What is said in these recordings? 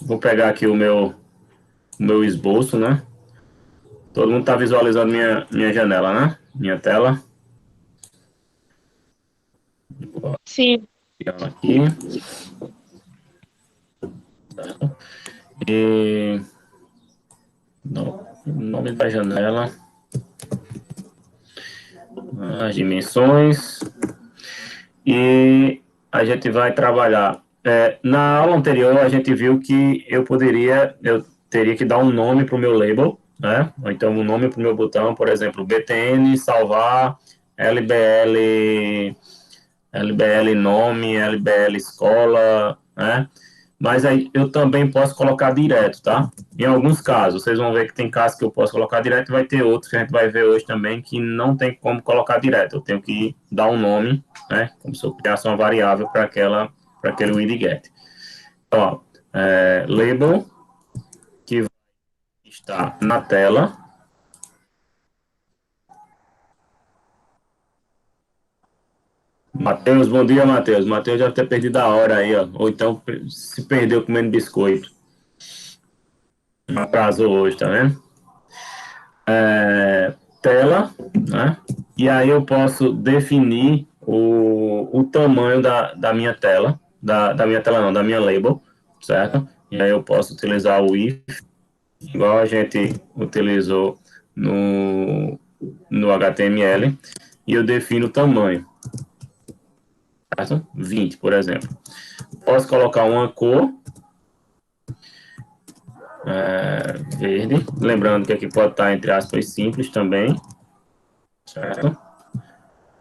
Vou pegar aqui o meu esboço, né? Todo mundo está visualizando minha janela, né? Minha tela. Vou Sim. criar aqui. E o nome da janela, as dimensões. E a gente vai trabalhar. Na aula anterior, a gente viu que eu teria que dar um nome para o meu label, né? Ou então um nome para o meu botão, por exemplo, BTN, salvar, LBL, LBL nome, LBL escola, né? Mas aí eu também posso colocar direto, tá? Em alguns casos, vocês vão ver que tem casos que eu posso colocar direto, vai ter outros que a gente vai ver hoje também que não tem como colocar direto. Eu tenho que dar um nome, né? Como se eu criasse uma variável para aquele widget. Ó, label que vai estar na tela. Matheus, bom dia, Matheus. Matheus deve ter perdido a hora aí, ó. Ou então se perdeu comendo biscoito. Atrasou hoje, tá vendo? Tela, né? E aí eu posso definir o tamanho da minha tela, da minha tela não, da minha label, certo? E aí eu posso utilizar o if, igual a gente utilizou no HTML, e eu defino o tamanho, certo? 20, por exemplo. Posso colocar uma cor, verde, lembrando que aqui pode estar entre aspas simples também, certo?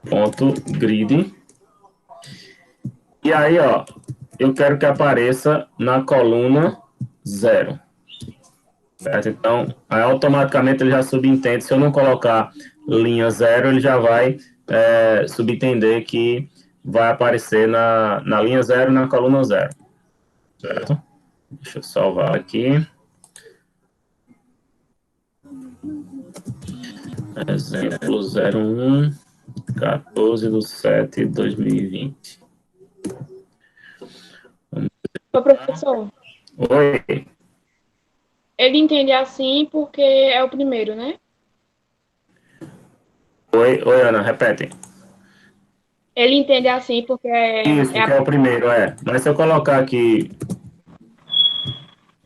Ponto grid. E aí, ó, eu quero que apareça na coluna 0. Certo? Então, aí automaticamente ele já subentende. Se eu não colocar linha 0, ele já vai subentender que vai aparecer na linha 0 e na coluna 0. Certo? Deixa eu salvar aqui. Exemplo 01, 14/7/2020. Ô, professor, Oi, ele entende assim porque é o primeiro, né? oi, Ana, repete. Ele entende assim porque Isso, que é o primeiro, Mas se eu colocar aqui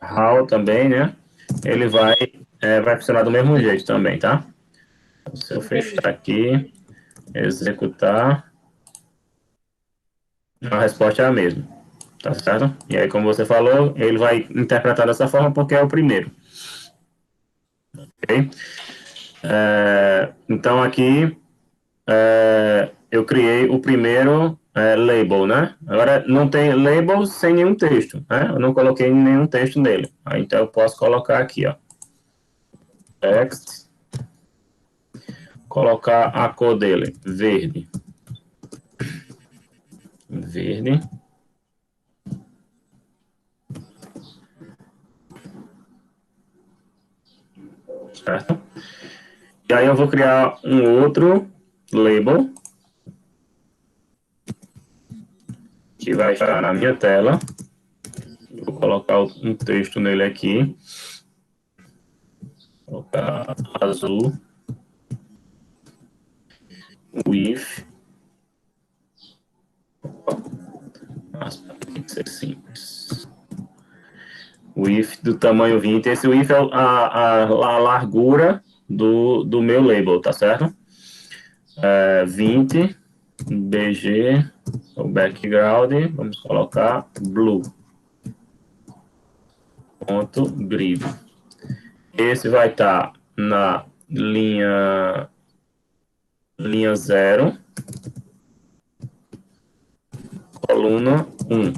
HAL também, né? Ele vai funcionar do mesmo jeito também, tá? Se eu fechar aqui, executar, a resposta é a mesma, tá certo? E aí, como você falou, ele vai interpretar dessa forma porque é o primeiro, ok? Então, aqui, eu criei o primeiro label, né? Agora, não tem label sem nenhum texto, né? Eu não coloquei nenhum texto nele. Então, eu posso colocar aqui, ó, text, colocar a cor dele, verde. Verde. Certo? E aí eu vou criar um outro label que vai estar na minha tela. Vou colocar um texto nele aqui. Vou colocar azul. With. Nossa, tem que ser simples. With do tamanho 20. Esse with é a largura do meu label, tá certo? 20 BG, o background, vamos colocar blue. Ponto grid. Esse vai estar na linha 0, coluna 1.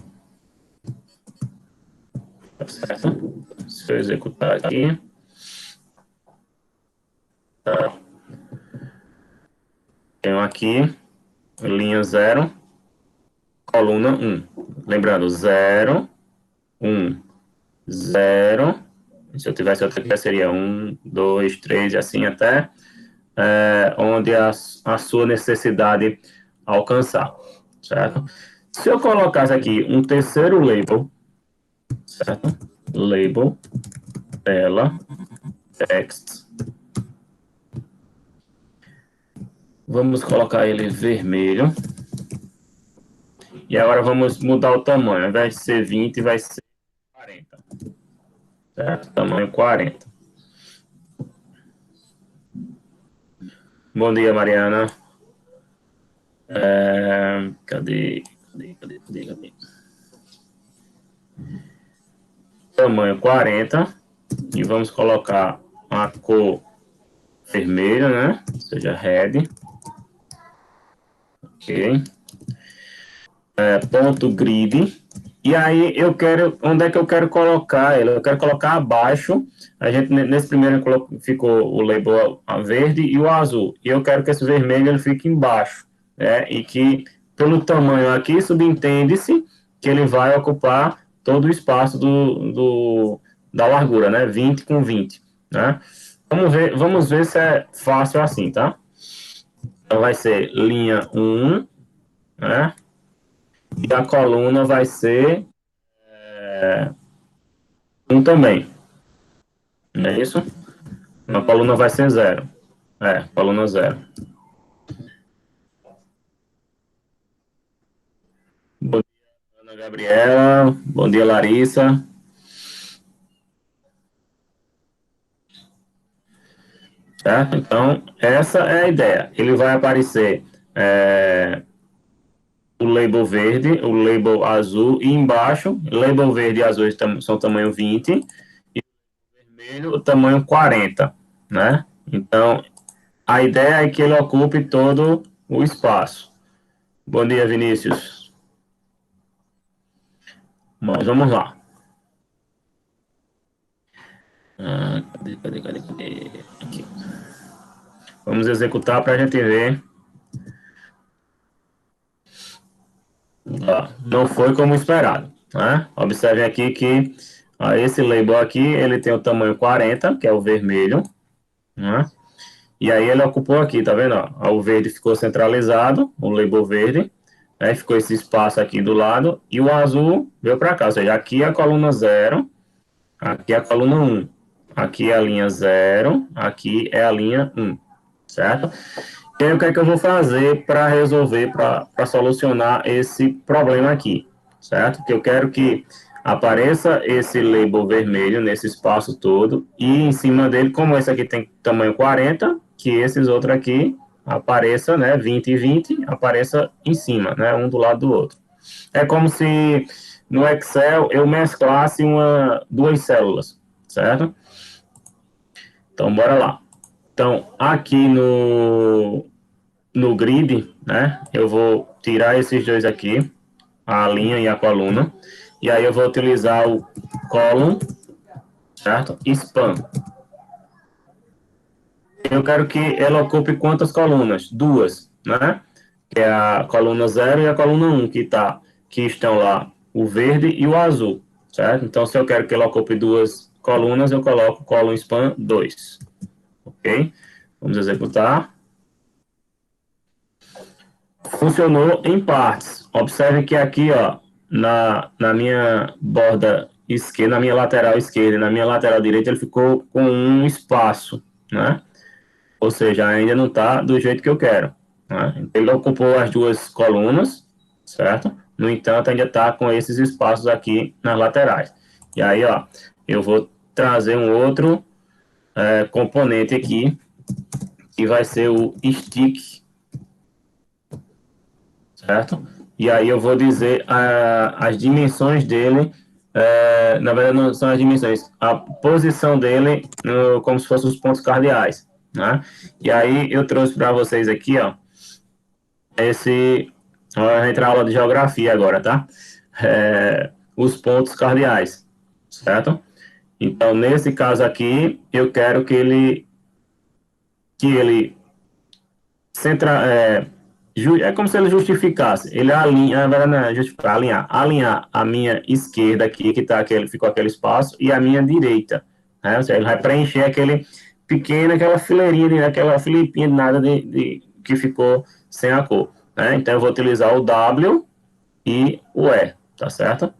Tá certo? Se eu executar aqui, tá? Tenho aqui linha 0, coluna 1. Lembrando, 0, 1, 0. Se eu tivesse outra aqui, seria 1, 2, 3 e assim até onde a sua necessidade alcançar, certo? Se eu colocasse aqui um terceiro label, certo? Label, tela, text. Vamos colocar ele vermelho. E agora vamos mudar o tamanho. Ao invés de ser 20, vai ser 40. Certo? Tamanho 40. Bom dia, Mariana. Cadê? Tamanho 40. E vamos colocar a cor vermelha, né? Ou seja, red. Ok. Ponto grid. E aí eu quero, onde é que eu quero colocar ele? Eu quero colocar abaixo. A gente nesse primeiro ficou o label verde e o azul. E eu quero que esse vermelho ele fique embaixo, né? E que pelo tamanho aqui subentende-se que ele vai ocupar todo o espaço da largura, né? 20 com 20, né? Vamos ver se é fácil assim, tá? Então vai ser linha 1, né? E a coluna vai ser 1 também. Não é isso? A coluna vai ser 0. Coluna 0. Bom dia, Ana Gabriela. Bom dia, Larissa. Certo? Então, essa é a ideia. Ele vai aparecer o label verde, o label azul, e embaixo, label verde e azul são tamanho 20, e o vermelho, o tamanho 40, né? Então, a ideia é que ele ocupe todo o espaço. Bom dia, Vinícius. Mas vamos lá. Cadê? Aqui. Vamos executar para a gente ver. Não foi como esperado, né? Observem aqui que esse label aqui, ele tem o tamanho 40, que é o vermelho, né? E aí ele ocupou aqui, tá vendo? O verde ficou centralizado, o label verde, né? Ficou esse espaço aqui do lado, e o azul veio para cá, ou seja, aqui é a coluna 0, aqui é a coluna 1, aqui é a linha 0, aqui é a linha 1, certo? E aí, o que é que eu vou fazer para resolver, para solucionar esse problema aqui, certo? Que eu quero que apareça esse label vermelho nesse espaço todo e em cima dele, como esse aqui tem tamanho 40, que esses outros aqui apareça, né, 20 e 20, apareça em cima, né, um do lado do outro. É como se no Excel eu mesclasse duas células, certo? Então, bora lá. Então, aqui no grid, né, eu vou tirar esses dois aqui, a linha e a coluna, e aí eu vou utilizar o column, certo? Span. Eu quero que ela ocupe quantas colunas? Duas, né? Que é a coluna 0 e a coluna 1, que estão lá, o verde e o azul, certo? Então, se eu quero que ela ocupe duas colunas, eu coloco column span 2, ok? Vamos executar. Funcionou em partes. Observe que aqui, ó, na minha borda esquerda, na minha lateral esquerda e na minha lateral direita, ele ficou com um espaço, né? Ou seja, ainda não está do jeito que eu quero, né? Ele ocupou as duas colunas, certo? No entanto, ainda está com esses espaços aqui nas laterais. E aí, ó, eu vou trazer um outro componente aqui, que vai ser o stick, certo? E aí eu vou dizer as dimensões dele, na verdade não são as dimensões, a posição dele como se fossem os pontos cardeais, né? E aí eu trouxe para vocês aqui, ó, a gente entra na aula de geografia agora, tá? Os pontos cardeais, certo? Então, nesse caso aqui, eu quero que ele centra, é como se ele justificasse. Ele alinha, na verdade, não é justificar, alinhar a minha esquerda aqui, ficou aquele espaço, e a minha direita. Né? Ou seja, ele vai preencher aquele pequeno, aquela fileirinha, aquela filipinha de nada que ficou sem a cor. Né? Então, eu vou utilizar o W, e o E, tá certo?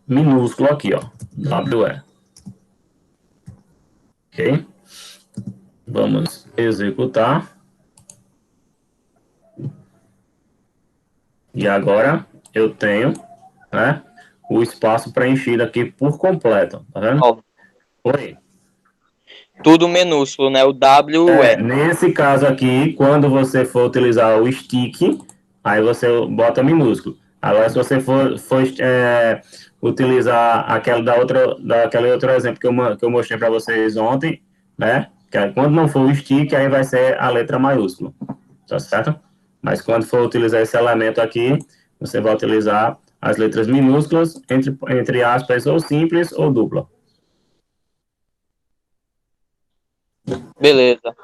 Minúsculo aqui, ó, WE. Ok? Vamos executar. E agora eu tenho, né, o espaço preenchido aqui por completo, tá vendo? Ó, Oi. tudo minúsculo, né? O WE. Nesse caso aqui, quando você for utilizar o stick, aí você bota minúsculo. Agora, se você for utilizar daquele outro exemplo que eu mostrei para vocês ontem, né? Que quando não for o stick, aí vai ser a letra maiúscula, tá certo? Mas quando for utilizar esse elemento aqui, você vai utilizar as letras minúsculas, entre aspas, ou simples ou dupla. Beleza.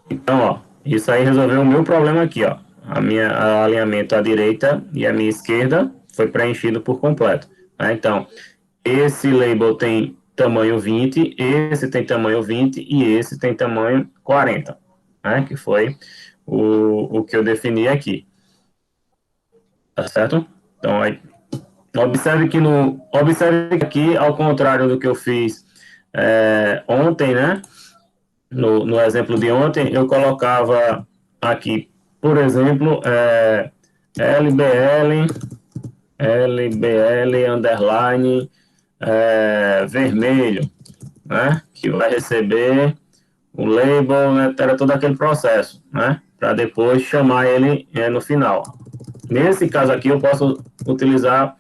Então, ó, isso aí resolveu o meu problema aqui, ó. A alinhamento à direita e à minha esquerda foi preenchido por completo, né? Então, esse label tem tamanho 20, esse tem tamanho 20 e esse tem tamanho 40, né? Que foi o que eu defini aqui, tá certo? Então, aí, observe que aqui, ao contrário do que eu fiz ontem, né? No exemplo de ontem, eu colocava aqui, por exemplo, LBL, LBL underline vermelho, né? Que vai receber o label, né? Era todo aquele processo, né? Para depois chamar ele no final. Nesse caso aqui, eu posso utilizar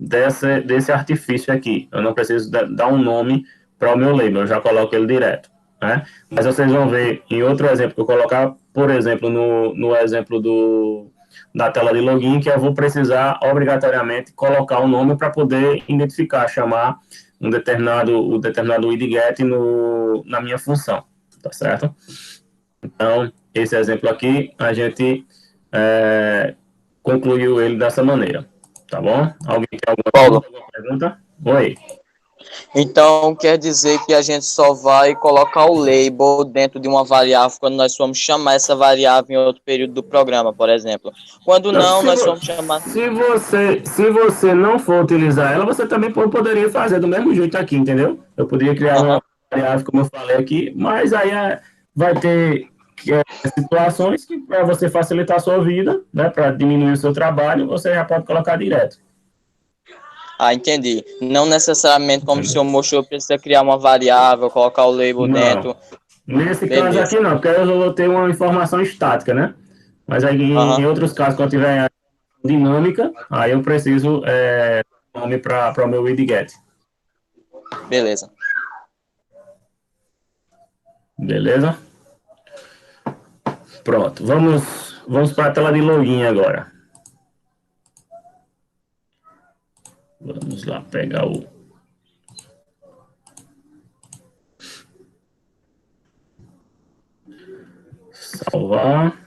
desse artifício aqui. Eu não preciso dar um nome para o meu label, eu já coloco ele direto, né? Mas vocês vão ver em outro exemplo que eu colocar, por exemplo, no exemplo da tela de login, que eu vou precisar obrigatoriamente colocar o nome para poder identificar, chamar o determinado widget na minha função, tá certo? Então, esse exemplo aqui, a gente concluiu ele dessa maneira, tá bom? Alguém tem alguma Paulo, dúvida, alguma pergunta? Oi. então quer dizer que a gente só vai colocar o label dentro de uma variável quando nós formos chamar essa variável em outro período do programa, por exemplo. Quando não, nós vamos chamar. Se você não for utilizar ela, você também poderia fazer do mesmo jeito aqui, entendeu? Eu poderia criar Aham. uma variável, como eu falei aqui, mas aí vai ter situações que, para você facilitar a sua vida, né, para diminuir o seu trabalho, você já pode colocar direto. Ah, entendi. Não necessariamente, como o senhor mostrou, precisa criar uma variável, colocar o label Não. dentro. Nesse caso Beleza. aqui, não, porque eu vou ter uma informação estática, né? Mas aí, Aham. em outros casos, quando tiver dinâmica, aí eu preciso nome para o meu widget. Beleza. Beleza? Pronto. Vamos para a tela de login agora. Vamos lá pegar o. Salvar.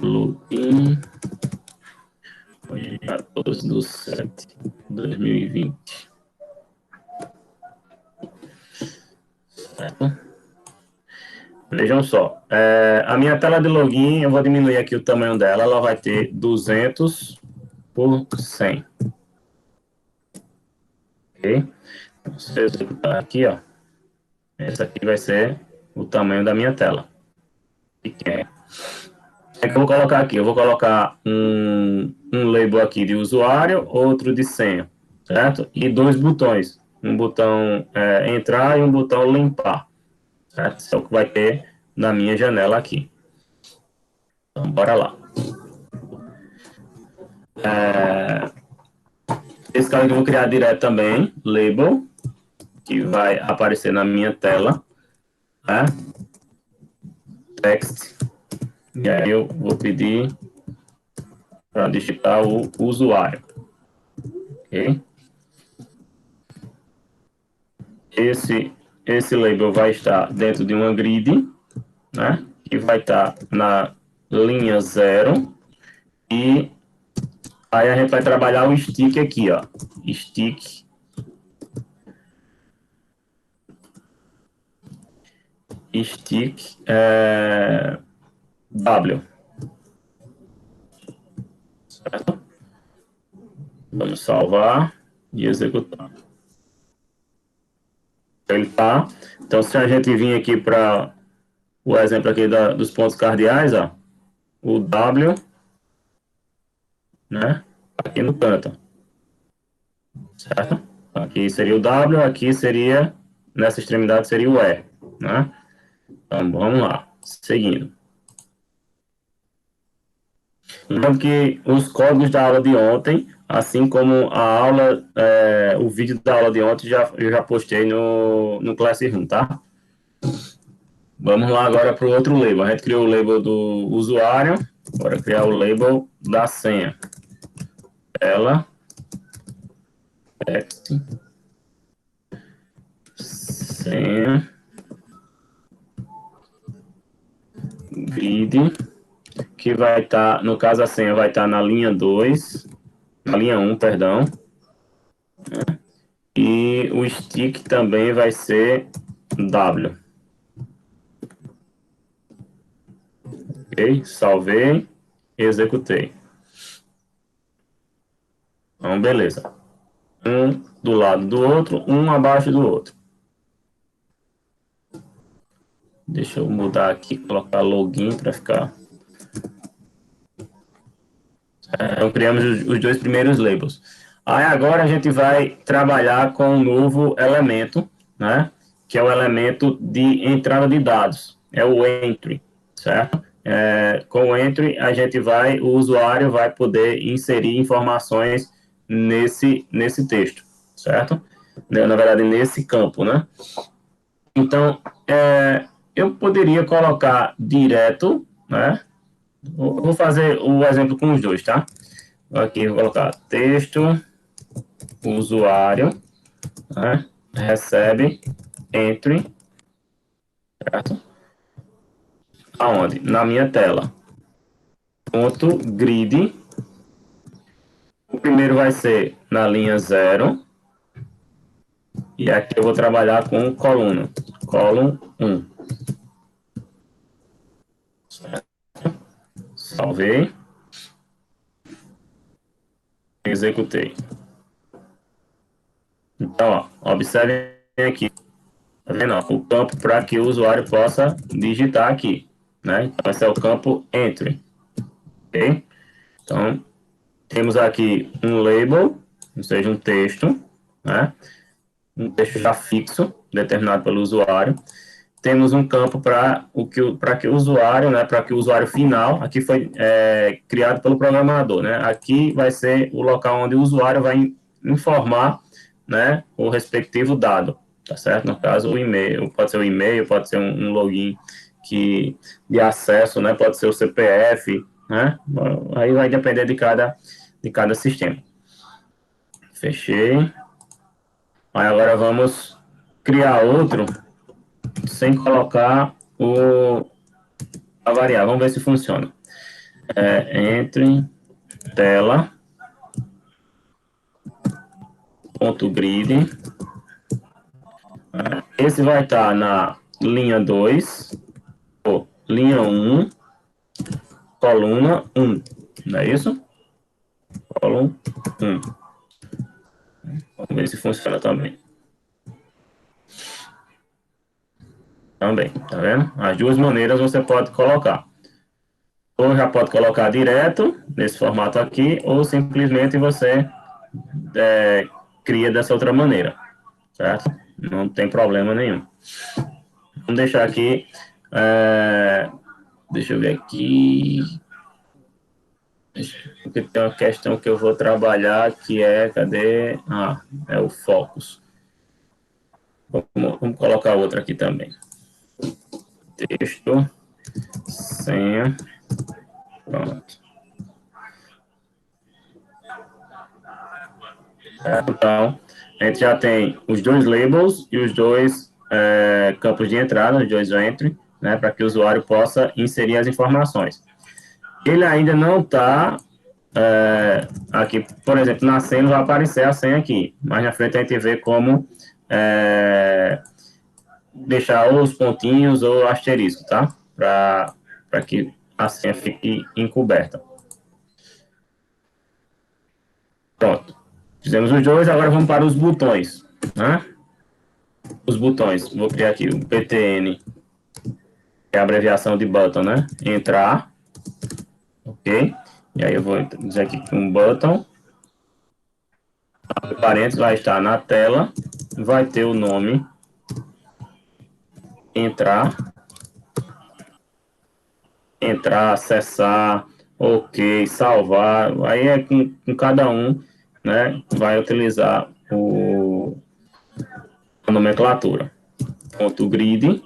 Login. Hoje é 14/7/2020. Certo? Vejam só. A minha tela de login, eu vou diminuir aqui o tamanho dela. Ela vai ter 200 por 100. Ok? Então, se eu executar aqui, ó. Esse aqui vai ser o tamanho da minha tela. Pequeno. O que eu vou colocar aqui? Eu vou colocar um label aqui de usuário, outro de senha, certo? E dois botões. Um botão entrar e um botão limpar, certo? Isso é o que vai ter na minha janela aqui. Então, bora lá. Esse cara que eu vou criar direto também, label, que vai aparecer na minha tela, tá? Text. E aí eu vou pedir para digitar o usuário. Ok? Esse label vai estar dentro de uma grid, né? Que vai estar na linha 0. E aí a gente vai trabalhar o stick aqui, ó. Stick stick W. Certo? Vamos salvar e executar. Ele tá. Então, se a gente vir aqui para o exemplo aqui dos pontos cardeais, ó, o W, né, aqui no canto, certo? Aqui seria o W, aqui seria, nessa extremidade seria o E, né? Então, vamos lá, seguindo. Lembrando que os códigos da aula de ontem, assim como a aula, o vídeo da aula de ontem, eu já postei no Classroom, tá? Vamos lá agora para o outro label. A gente criou o label do usuário, bora criar o label da senha. Ela, text, senha, grid, que vai estar, no caso a senha vai estar na linha 2, na linha 1, perdão. E o stick também vai ser W. Ok, salvei, executei. Então, beleza. Um do lado do outro, um abaixo do outro. Deixa eu mudar aqui, colocar login para ficar. Então, criamos os dois primeiros labels. Aí agora a gente vai trabalhar com um novo elemento, né? Que é o elemento de entrada de dados. É o entry, certo? Com o entry, o usuário vai poder inserir informações nesse texto, certo? Na verdade, nesse campo, né? Então, eu poderia colocar direto, né? Vou fazer o exemplo com os dois, tá? Aqui vou colocar texto, usuário, né? Recebe, entry, certo? Aonde? Na minha tela. Ponto grid. O primeiro vai ser na linha 0. E aqui eu vou trabalhar com coluna. Column 1. Certo? Salvei. Executei. Então, ó, observem aqui. Tá vendo? Ó, o campo para que o usuário possa digitar aqui. Né? Então, esse é o campo entry. Ok? Então, temos aqui um label, ou seja, um texto, né? Um texto já fixo, determinado pelo usuário. Temos um campo para que o usuário, né, para que o usuário final, aqui foi criado pelo programador, né? Aqui vai ser o local onde o usuário vai informar, né, o respectivo dado, tá certo? No caso, o e-mail, pode ser o e-mail, pode ser um login de acesso, né? Pode ser o CPF, né? Aí vai depender de cada sistema. Fechei. Aí agora vamos criar outro sem colocar a variável. Vamos ver se funciona. Entre tela ponto grid. Esse vai estar na linha 2, ou linha 1, coluna 1. Não é isso? Coluna 1. Vamos ver se funciona também. Também, tá vendo? As duas maneiras você pode colocar. Ou já pode colocar direto, nesse formato aqui, ou simplesmente você cria dessa outra maneira, certo? Não tem problema nenhum. Vamos deixar aqui, deixa eu ver aqui, porque tem uma questão que eu vou trabalhar, que cadê? É o focus. Vamos colocar outra aqui também. Texto, senha, pronto. Então, a gente já tem os dois labels e os dois campos de entrada, os dois entry, né, para que o usuário possa inserir as informações. Ele ainda não está aqui, por exemplo, na senha vai aparecer a senha aqui, mas na frente a gente vê como deixar ou os pontinhos ou asterisco, tá? Para que a senha fique encoberta. Pronto. Fizemos os dois, agora vamos para os botões, né? Os botões, vou criar aqui o btn, que é a abreviação de button, né? Entrar, ok? E aí eu vou dizer aqui que um button, o parênteses vai estar na tela, vai ter o nome, entrar, acessar, ok, salvar, aí é com cada um, né? Vai utilizar a nomenclatura. Ponto grid,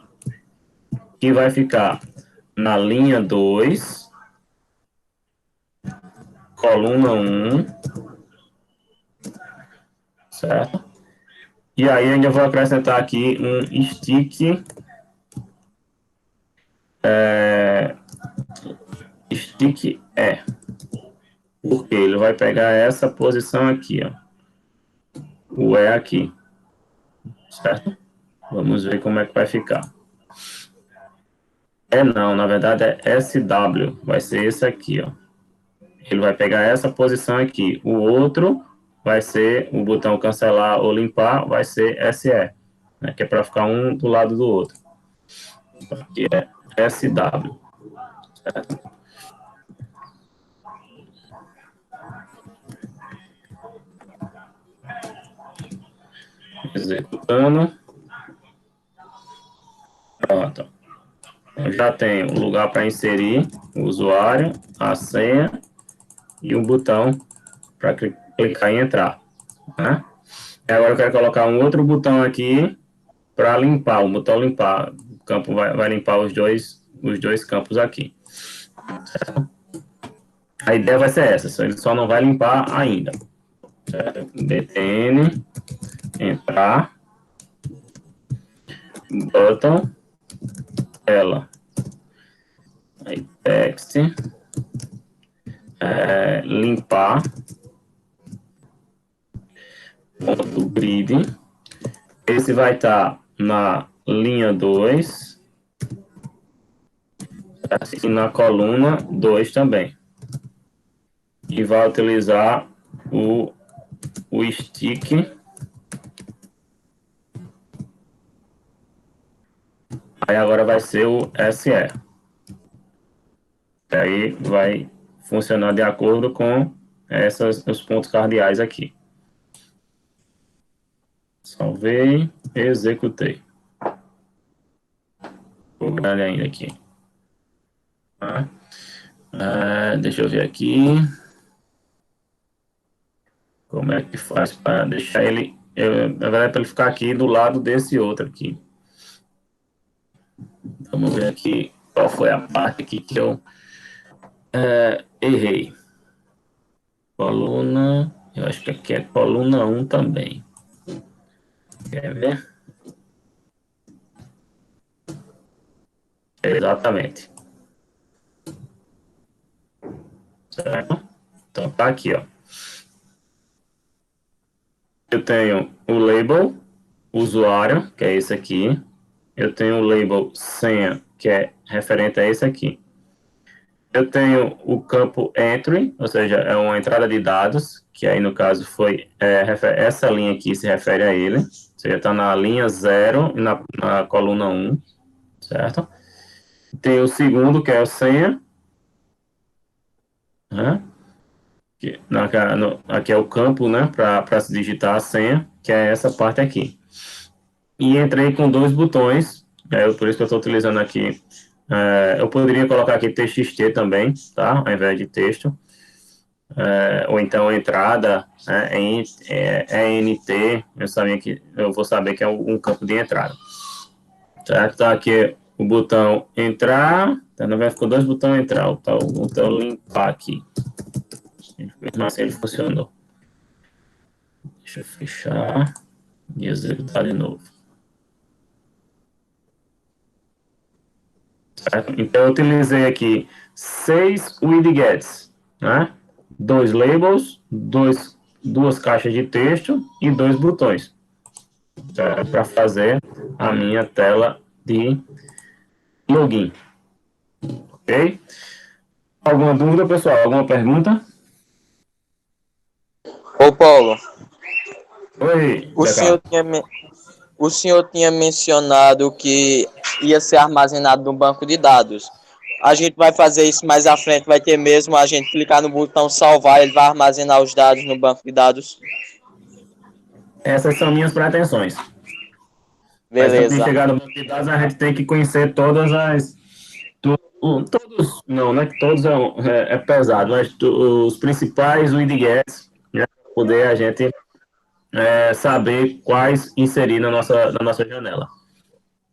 que vai ficar na linha 2, coluna 1, certo? E aí ainda vou acrescentar aqui um stick, porque ele vai pegar essa posição aqui, ó, o E aqui, certo? Vamos ver como é que vai ficar. Não, na verdade é SW, vai ser esse aqui, ó. Ele vai pegar essa posição aqui. O outro vai ser o botão cancelar ou limpar, vai ser SE, né, que é para ficar um do lado do outro. Aqui é SW. Certo? Executando. Pronto. Eu já tenho o lugar para inserir o usuário, a senha e um botão para clicar em entrar, né? E agora eu quero colocar um outro botão aqui para limpar, o botão limpar. O campo vai limpar os dois campos aqui. Certo? A ideia vai ser essa, ele só não vai limpar ainda. Certo? btn, entrar, button, tela, aí text, limpar, ponto grid, esse vai estar na linha 2, e na coluna 2 também. E vai utilizar o stick, aí agora vai ser o SE. Aí vai funcionar de acordo com os pontos cardeais aqui. Salvei, executei. Vou grande ainda aqui. Deixa eu ver aqui. Como é que faz para deixar ele... na verdade, para ele ficar aqui do lado desse outro aqui. Vamos ver aqui qual foi a parte aqui que eu errei. Coluna... Eu acho que aqui é coluna 1 também. Quer ver? Exatamente. Certo? Então, tá aqui, ó. Eu tenho o label, usuário, que é esse aqui. Eu tenho o label senha, que é referente a esse aqui. Eu tenho o campo entry, ou seja, é uma entrada de dados, que aí no caso foi, essa linha aqui se refere a ele. Ou seja, está na linha 0 e na coluna 1, certo? Tem o segundo, que é o senha. Né? Aqui é o campo, né, para se digitar a senha, que é essa parte aqui. E entrei com dois botões, por isso que eu estou utilizando aqui. Eu poderia colocar aqui TXT também, tá? Ao invés de texto. Ou então entrada, ENT, eu vou saber que é um campo de entrada. Certo? Tá aqui o botão entrar, tá? Na verdade ficou dois botões entrar, tá? O botão limpar aqui. Mesmo assim ele funcionou. Deixa eu fechar e executar de novo. Certo? Então eu utilizei aqui 6 widgets, né? 2 labels, duas caixas de texto e 2 botões para fazer a minha tela de login. Ok? Alguma dúvida, pessoal? Alguma pergunta? Ô, Paulo, Oi, o senhor DK. tinha, o senhor tinha mencionado que ia ser armazenado no banco de dados. A gente vai fazer isso mais à frente, vai ter mesmo a gente clicar no botão salvar, ele vai armazenar os dados no banco de dados. Essas são minhas pretensões. Mas antes de Beleza. chegar no banco de dados, a gente tem que conhecer todas as. Todos, não é que todos é pesado, mas os principais WIDGETs, né, para poder a gente saber quais inserir na nossa janela.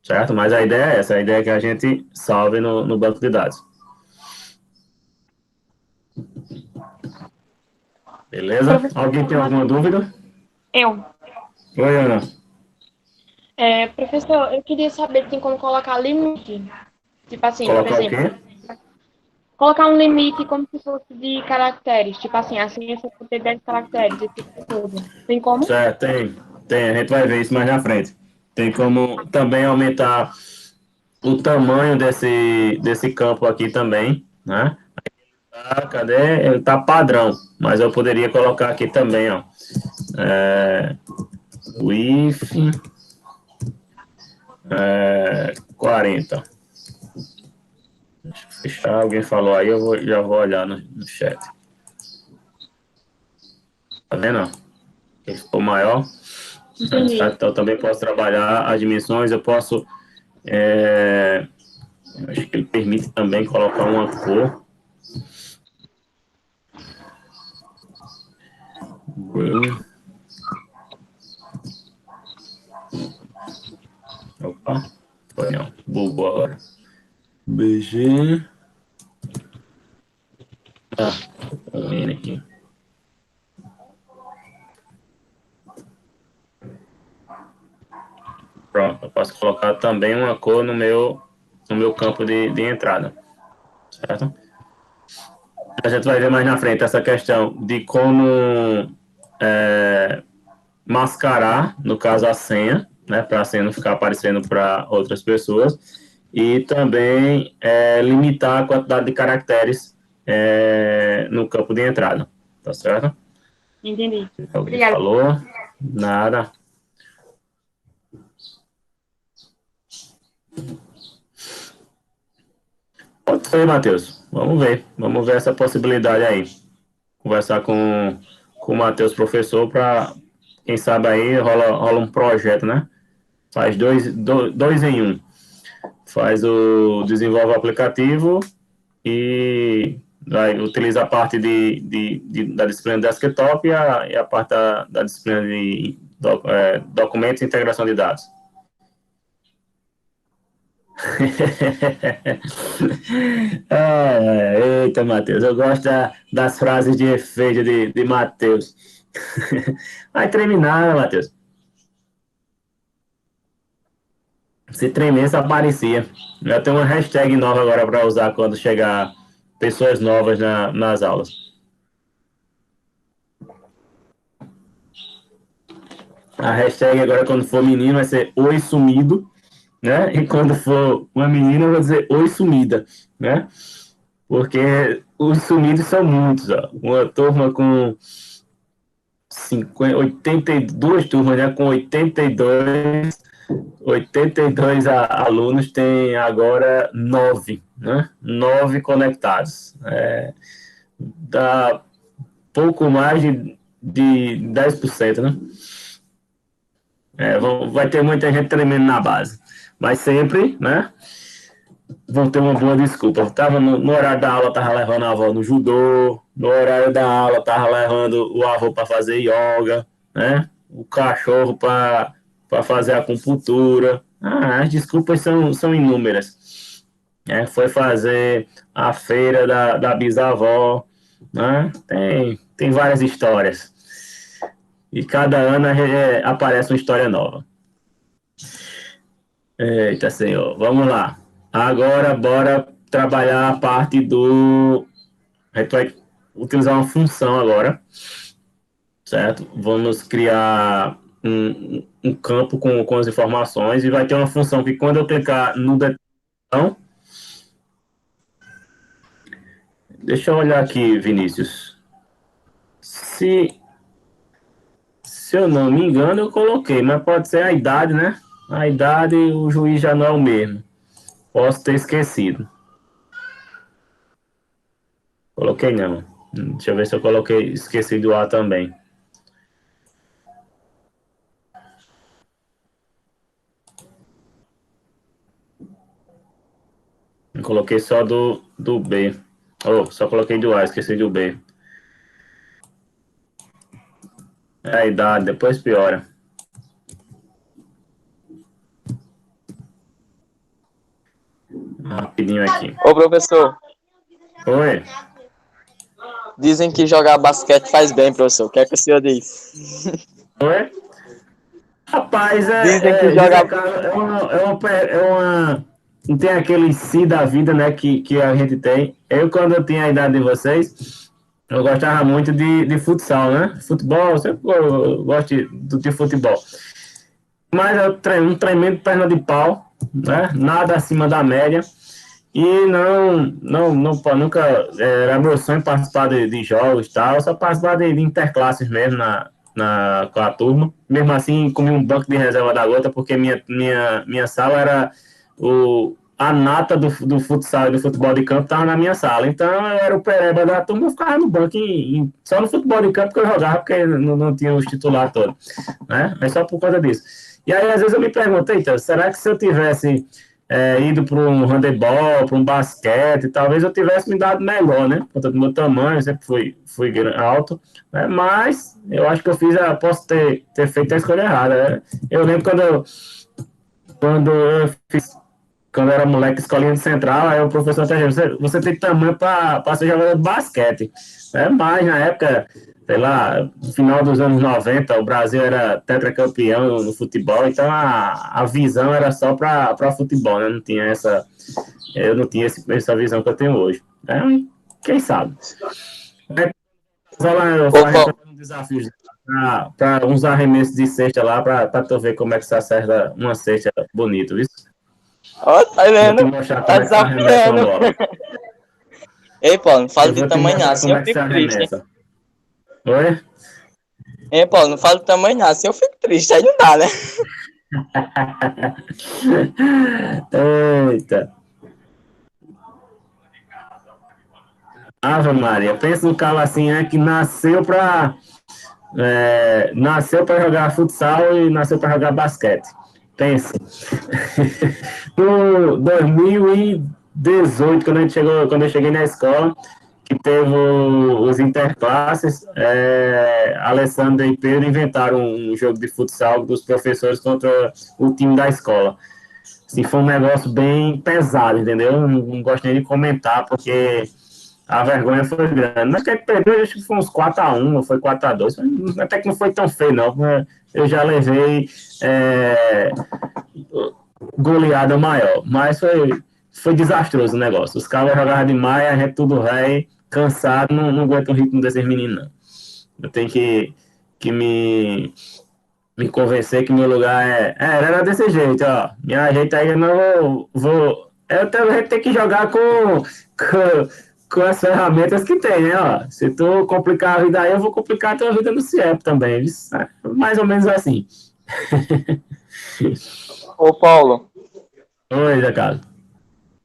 Certo? Mas a ideia é essa, a ideia é que a gente salve no banco de dados. Beleza? Professor, Alguém tem alguma dúvida? eu. Oi, Ana. Professor, eu queria saber se tem como colocar limite. Tipo assim, por Colocar o exemplo, quê? colocar um limite como se fosse de caracteres. Tipo assim, a ciência por ter 10 caracteres, esse tipo de coisa. Tem como? Certo, tem. A gente vai ver isso mais na frente. Tem como também aumentar o tamanho desse campo aqui também, né? Cadê? Ele tá padrão, mas eu poderia colocar aqui também, ó. With 40. Deixa eu fechar, alguém falou aí, já vou olhar no chat. Tá vendo? Ele ficou maior. Entendi. Então, eu também posso trabalhar as dimensões, eu posso. Acho que ele permite também colocar uma cor. Opa, foi não, bugou agora. BG. Ah, um N aqui. Pronto, eu posso colocar também uma cor no meu campo de entrada, certo? A gente vai ver mais na frente essa questão de como mascarar, no caso, a senha, né, para a senha não ficar aparecendo para outras pessoas, e também limitar a quantidade de caracteres no campo de entrada, tá certo? Entendi. Alguém Obrigada. falou? Nada. Pode ser, Matheus. Vamos ver essa possibilidade aí. Conversar com o Matheus, professor, para, quem sabe aí, rola um projeto, né? Faz dois em um. Desenvolve o aplicativo e utiliza a parte da disciplina de desktop e a parte da disciplina de documentos e integração de dados. Eita, Matheus, eu gosto das frases de efeito de Matheus. Vai terminar, Matheus. Se tremesse, aparecia. Já tem uma hashtag nova agora para usar quando chegar pessoas novas nas aulas. A hashtag agora, quando for menino, vai ser oi sumido, né? E quando for uma menina, eu vou dizer oi sumida, né? Porque os sumidos são muitos, ó. Uma turma com 82 turmas, né? Com 82 alunos, tem agora 9, né? 9 conectados. Dá pouco mais de 10%, né? Vai ter muita gente tremendo na base. Mas sempre, né? Vão ter uma boa desculpa. Eu tava no horário da aula, tava levando a avó no judô. No horário da aula, tava levando o avô para fazer yoga, né? O cachorro para fazer acupuntura. As desculpas são inúmeras. Foi fazer a feira da bisavó, né? Tem várias histórias. E cada ano aparece uma história nova. Eita, senhor. Vamos lá. Agora, bora trabalhar a parte do. A gente vai utilizar uma função agora, certo? Vamos criar um campo com as informações e vai ter uma função que quando eu clicar no botão, deixa eu olhar aqui, Vinícius. Se eu não me engano, eu coloquei, mas pode ser a idade, né? A idade, o juiz já não é o mesmo. Posso ter esquecido. Coloquei não. Deixa eu ver se eu coloquei, esqueci do A também. Eu coloquei só do B. Oh, só coloquei do A, esqueci do B. É a idade, depois piora. Rapidinho aqui. Ô, professor, Oi. dizem que jogar basquete faz bem, professor. O que é que o senhor diz? Oi? Rapaz, Dizem que José jogar... Carlos, não tem aquele si da vida, né, que a gente tem. Eu, quando eu tinha a idade de vocês, eu gostava muito de futsal, né? Futebol, eu sempre gosto de futebol. Mas eu treino um tremendo perna de pau, né? Nada acima da média. E pô, nunca era meu sonho participar de jogos e tal, só participar de interclasses mesmo com a turma. Mesmo assim, comi um banco de reserva da gota, porque minha sala era a nata do futsal e do futebol de campo estava na minha sala. Então, eu era o pereba da turma, eu ficava no banco, só no futebol de campo que eu jogava, porque não tinha os titulares todos, né? Mas só por conta disso. E aí, às vezes, eu me pergunto, então, será que se eu tivesse ido para um handebol, para um basquete, talvez eu tivesse me dado melhor, né? Por conta do meu tamanho, eu sempre fui alto, né? Mas eu acho que posso ter feito a escolha errada, né? Eu lembro quando eu era moleque, escolinha de central, aí o professor até disse, você tem tamanho para ser jogador de basquete, né? Mas na época, sei lá, no final dos anos 90, o Brasil era tetracampeão no futebol, então a visão era só para futebol, né? Eu não tinha essa visão que eu tenho hoje. Quem sabe? Eu Ô, faço Paulo, um desafio para uns arremessos de cesta lá, para tu ver como é que se acerta uma cesta bonito, viu? ó, tá Vou te vendo? mostrar Tá como é que se arremessa uma desafiando. bola. Ei, Paulo, não fala Eu de vou te tamanho não, mostrar assim como eu é que se fico triste, hein? arremessa. Oi? Ei, Paulo, não fala de tamanho não, assim eu fico triste, aí não dá, né? Eita. Ave Maria, pensa no cara assim, né, que nasceu para jogar futsal e nasceu para jogar basquete. Pensa. No 2018, quando eu cheguei na escola, que teve os interclasses, Alessandra e Pedro inventaram um jogo de futsal dos professores contra o time da escola. Assim, foi um negócio bem pesado, entendeu? Não gosto nem de comentar, porque a vergonha foi grande. Mas que ele perdeu, acho que foi uns 4-1, ou foi 4-2. Até que não foi tão feio, não. Eu já levei goleada maior. Mas foi desastroso o negócio. Os caras jogavam demais, a gente tudo velho, cansado, não aguenta o ritmo desses meninos, não. Eu tenho que me convencer que meu lugar era desse jeito, ó. Minha gente aí eu não eu também tenho que jogar com as ferramentas que tem, né, ó. Se tu complicar a vida aí, eu vou complicar a tua vida no CIEP também, viu? Mais ou menos assim. Ô, Paulo, Oi, Zé Carlos.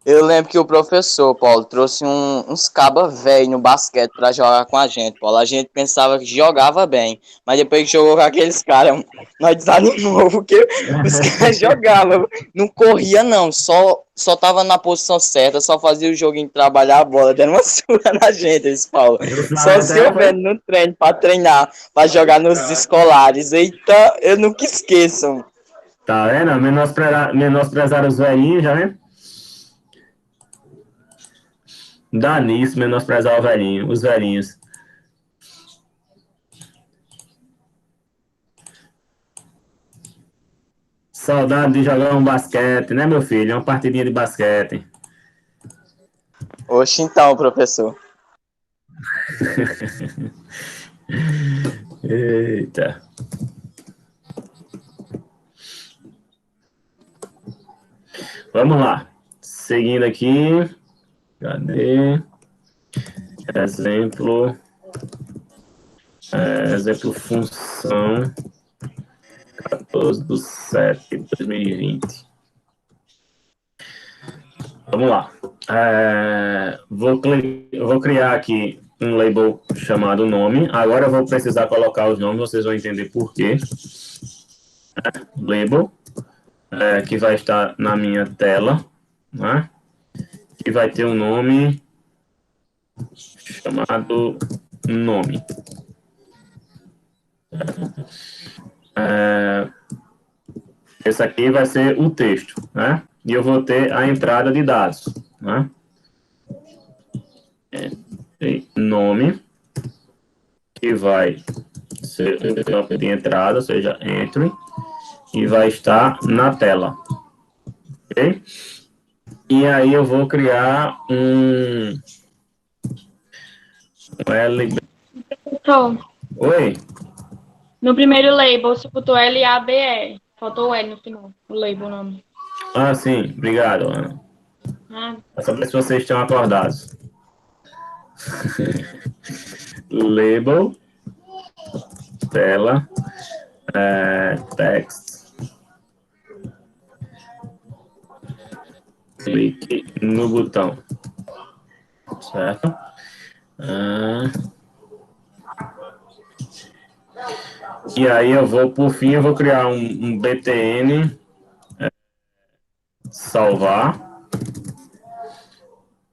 eu lembro que o professor, Paulo, trouxe uns cabas velho no basquete pra jogar com a gente, Paulo. A gente pensava que jogava bem, mas depois que jogou com aqueles caras, nós desanimou, porque os caras jogavam, não corria não, só tava na posição certa, só fazia o joguinho trabalhar a bola, dando uma surra na gente, esse Paulo. Eu Só falei se eu até, foi? vendo no treino pra treinar, pra jogar nos escolares. Eita, eu nunca esqueço. Tá vendo? Menosprezar os velhinhos, já vendo? Dá nisso, menosprezar os velhinhos. Saudade de jogar um basquete, né, meu filho? Uma partidinha de basquete. Oxe, então, professor. Eita. Vamos lá. Seguindo aqui. Cadê? Exemplo. Exemplo função 14/7/2020. Vamos lá. Vou criar aqui um label chamado nome. Agora eu vou precisar colocar os nomes, vocês vão entender por quê. Label, que vai estar na minha tela, né? Que vai ter um nome chamado nome. Esse aqui vai ser o texto, né? E eu vou ter a entrada de dados, né? Nome, que vai ser o campo de entrada, ou seja, entry, e vai estar na tela, ok? E aí eu vou criar um LB. Oi? No primeiro label, você botou LABE. Faltou o L no final. O label, o nome. Ah, sim. Obrigado, Ana. Para saber se vocês estão acordados. Label. Tela. Text. Clique no botão. Certo? E aí eu vou, por fim, eu vou criar um btn salvar,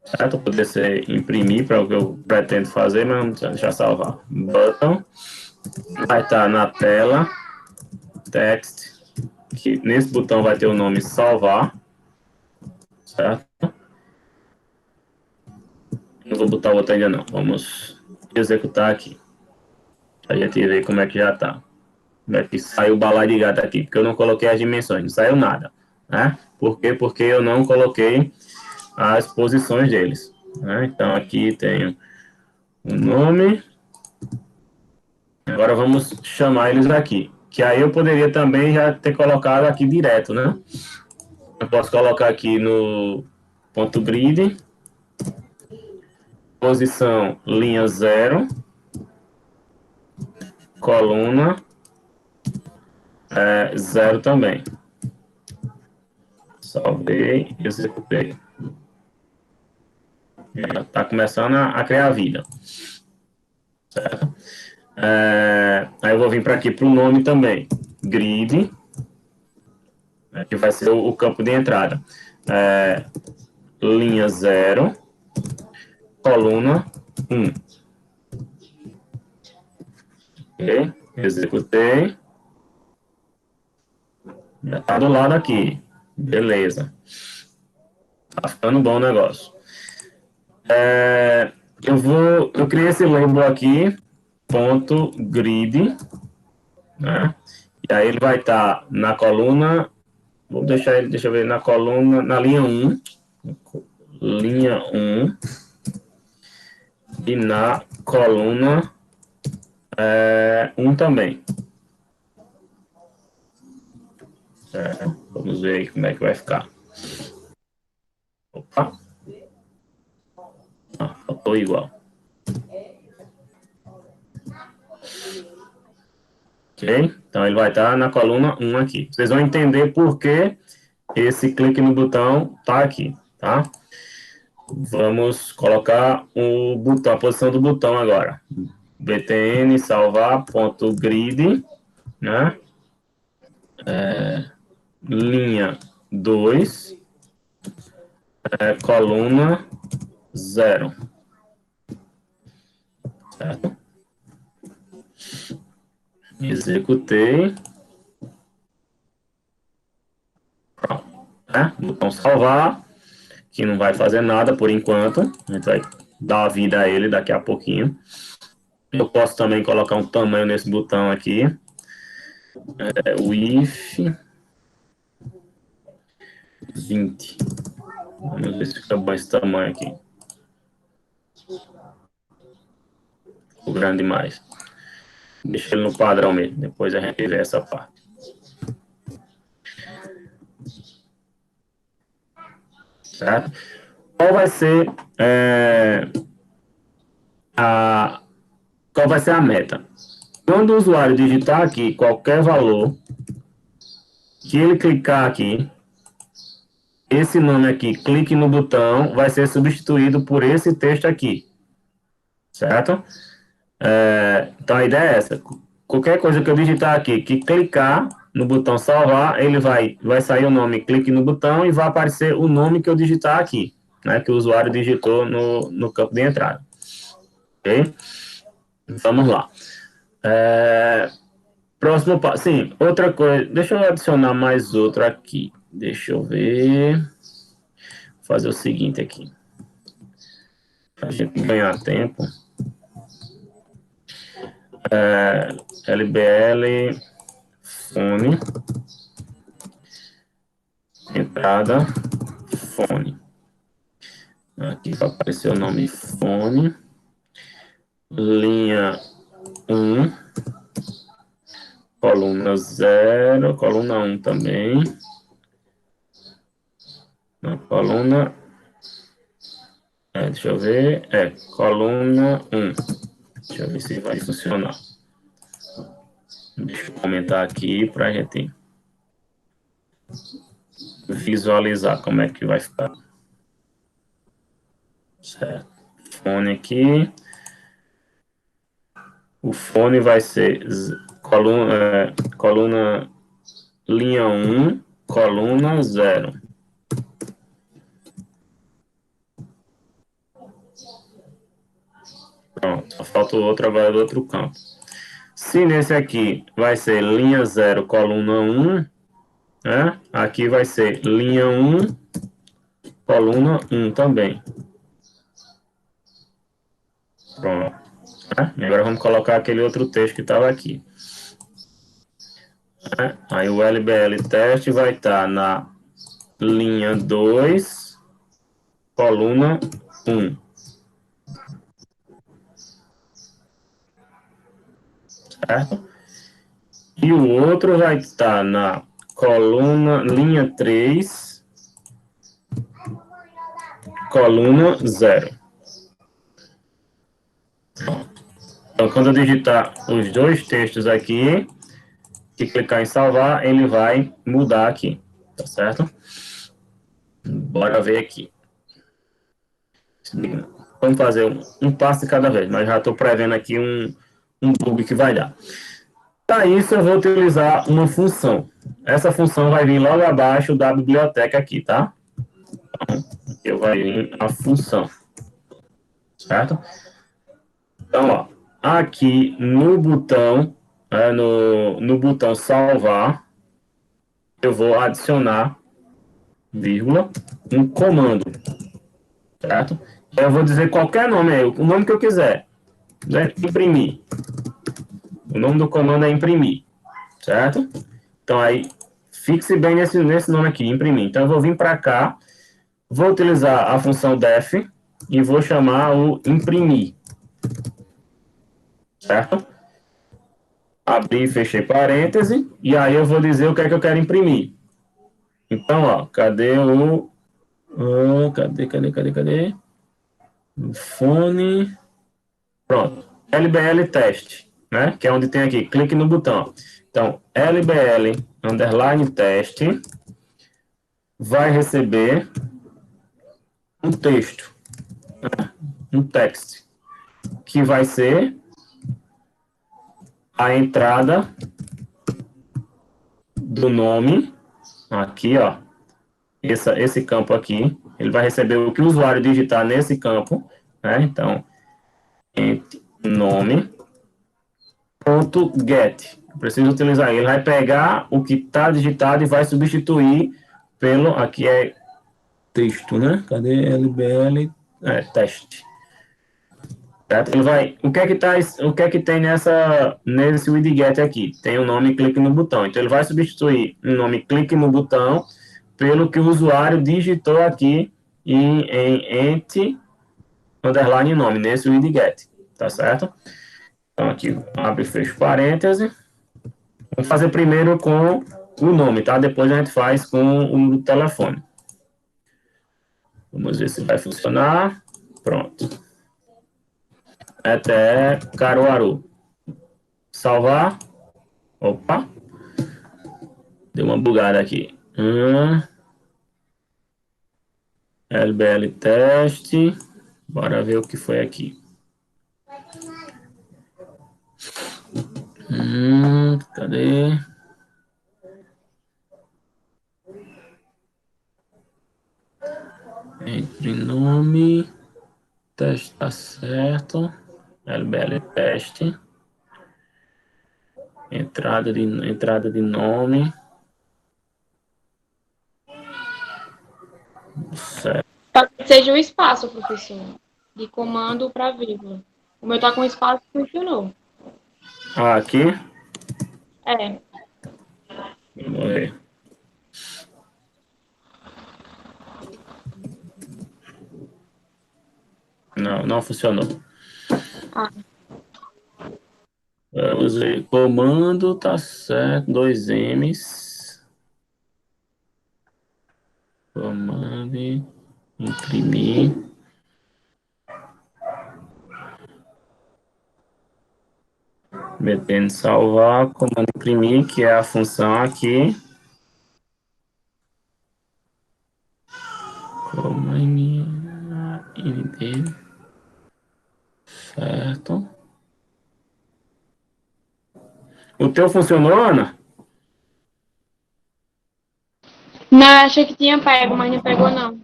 certo? Poder ser imprimir para o que eu pretendo fazer, mas não precisa deixar salvar. Button vai estar na tela, text, que nesse botão vai ter o nome salvar, certo? Não vou botar o outro ainda não, vamos executar aqui. A gente vê como é que já está. Como é que saiu o balaio de gato aqui, porque eu não coloquei as dimensões, não saiu nada, né? Por quê? Porque eu não coloquei as posições deles, né? Então aqui tenho o nome. Agora vamos chamar eles aqui, que aí eu poderia também já ter colocado aqui direto, né? Eu posso colocar aqui no ponto grid, posição linha 0, coluna 0 também. Salvei e executei. Já está começando a criar vida. Certo? Aí eu vou vir para aqui para o nome também. Grid, que vai ser o campo de entrada. Linha 0, coluna 1. Ok? Executei. Já está do lado aqui. Beleza. Tá ficando bom o negócio. Eu criei esse label aqui, ponto grid, né? E aí ele vai estar na coluna, vou deixar ele, deixa eu ver, na coluna, na linha 1, e na coluna 1 também. Vamos ver aí como é que vai ficar. Opa. Faltou igual. Ok? Então ele vai estar na coluna 1 aqui. Vocês vão entender por que esse clique no botão está aqui, tá? Vamos colocar o botão, a posição do botão agora. btn salvar ponto grid, né? Linha 2, coluna 0. Certo? Executei. Pronto. Botão salvar, que não vai fazer nada por enquanto. A gente vai dar a vida a ele daqui a pouquinho. Eu posso também colocar um tamanho nesse botão aqui. Width 20. Vamos ver se fica bom esse tamanho aqui. Ficou grande demais. Deixa ele no padrão mesmo. Depois a gente vê essa parte. certo? Qual vai ser qual vai ser a meta? Quando o usuário digitar aqui qualquer valor, que ele clicar aqui, esse nome aqui, clique no botão, vai ser substituído por esse texto aqui, certo? Então a ideia é essa. Qualquer coisa que eu digitar aqui, que clicar no botão salvar, ele vai sair o nome, clique no botão e vai aparecer o nome que eu digitar aqui, né? Que o usuário digitou no campo de entrada. Ok? Vamos lá. Próximo passo. Sim, outra coisa. Deixa eu adicionar mais outra aqui. Deixa eu ver. Vou fazer o seguinte aqui. Para a gente ganhar tempo. LBL, fone, entrada, fone. Aqui vai aparecer o nome fone. Linha 1. Coluna 0. Coluna 1 também. Na coluna. Deixa eu ver. Coluna 1. Deixa eu ver se vai funcionar. Deixa eu comentar aqui para a gente visualizar como é que vai ficar. Certo. Fone aqui. O fone vai ser coluna linha 1, coluna 0. Pronto, só falta o outro agora do outro campo. Se nesse aqui vai ser linha 0, coluna 1, né? Aqui vai ser linha 1, coluna 1 também. Pronto. E agora vamos colocar aquele outro texto que estava aqui. Aí o LBL teste vai estar na linha 2, coluna 1. Certo? E o outro vai estar na coluna, linha 3, coluna 0. Então, quando eu digitar os dois textos aqui, e clicar em salvar, ele vai mudar aqui, tá certo? Bora ver aqui. Vamos fazer um passo de cada vez, mas já estou prevendo aqui um bug que vai dar. Para isso, eu vou utilizar uma função. Essa função vai vir logo abaixo da biblioteca aqui, tá? Então, aqui vai vir a função. Certo? Então, ó, aqui no botão, no botão salvar, eu vou adicionar, vírgula, um comando. Certo? Eu vou dizer qualquer nome aí, o nome que eu quiser. Né? Imprimir. O nome do comando é imprimir. Certo? Então, aí, fixe bem nesse nome aqui, imprimir. Então, eu vou vir para cá, vou utilizar a função def e vou chamar o imprimir. Certo? Abri e fechei parêntese, e aí eu vou dizer o que é que eu quero imprimir. Então, ó, cadê o... cadê? O fone... Pronto. LBL teste, né? Que é onde tem aqui, clique no botão. Então, LBL underline teste vai receber um texto, né? Um text, que vai ser a entrada do nome, aqui, ó, esse campo aqui, ele vai receber o que o usuário digitar nesse campo, né? Então, nome, ponto get. Preciso utilizar ele. Vai pegar o que está digitado e vai substituir pelo, aqui é texto, né? Cadê LBL? Teste. Certo? Ele vai, o que é que tem nesse widget aqui? Tem o nome, clique no botão. Então, ele vai substituir o nome, clique no botão, pelo que o usuário digitou aqui em ent, underline nome, nesse widget. Tá certo? Então, aqui, abre e fecha parêntese. Vamos fazer primeiro com o nome, tá? Depois a gente faz com o telefone. Vamos ver se vai funcionar. Pronto. Até Caruaru. Salvar. Opa. Deu uma bugada aqui. LBL teste. Bora ver o que foi aqui. Cadê? Entre nome. Teste tá certo. LBL teste. Entrada de nome. Certo. Talvez seja o espaço, professor, de comando para vírgula. O meu tá com espaço e funcionou. Ah, aqui? É. Vamos ver. Não, não funcionou. Ah. Vamos ver. Comando tá certo. 2 M's. Comando. Imprimir. Metendo salvar. Comando imprimir, que é a função aqui. Comando ND. Certo. O teu funcionou, Ana? Não, achei que tinha pego, mas não pegou, não.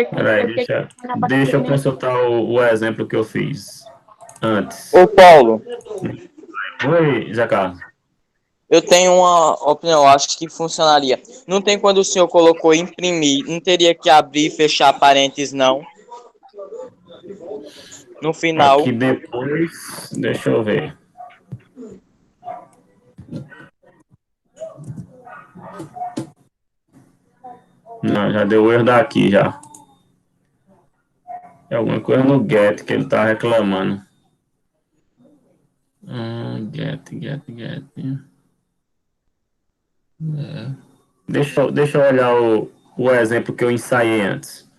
Peraí, deixa eu nem... consultar o exemplo que eu fiz antes. Ô, Paulo, Oi, Zé Carlos. eu tenho uma opinião, acho que funcionaria. Não tem quando o senhor colocou imprimir, não teria que abrir e fechar parênteses, não? No final. Aqui depois, deixa eu ver. Não, já deu erro daqui já. É alguma coisa no get que ele tá reclamando. Get. É. Deixa eu olhar o exemplo que eu ensaiei antes.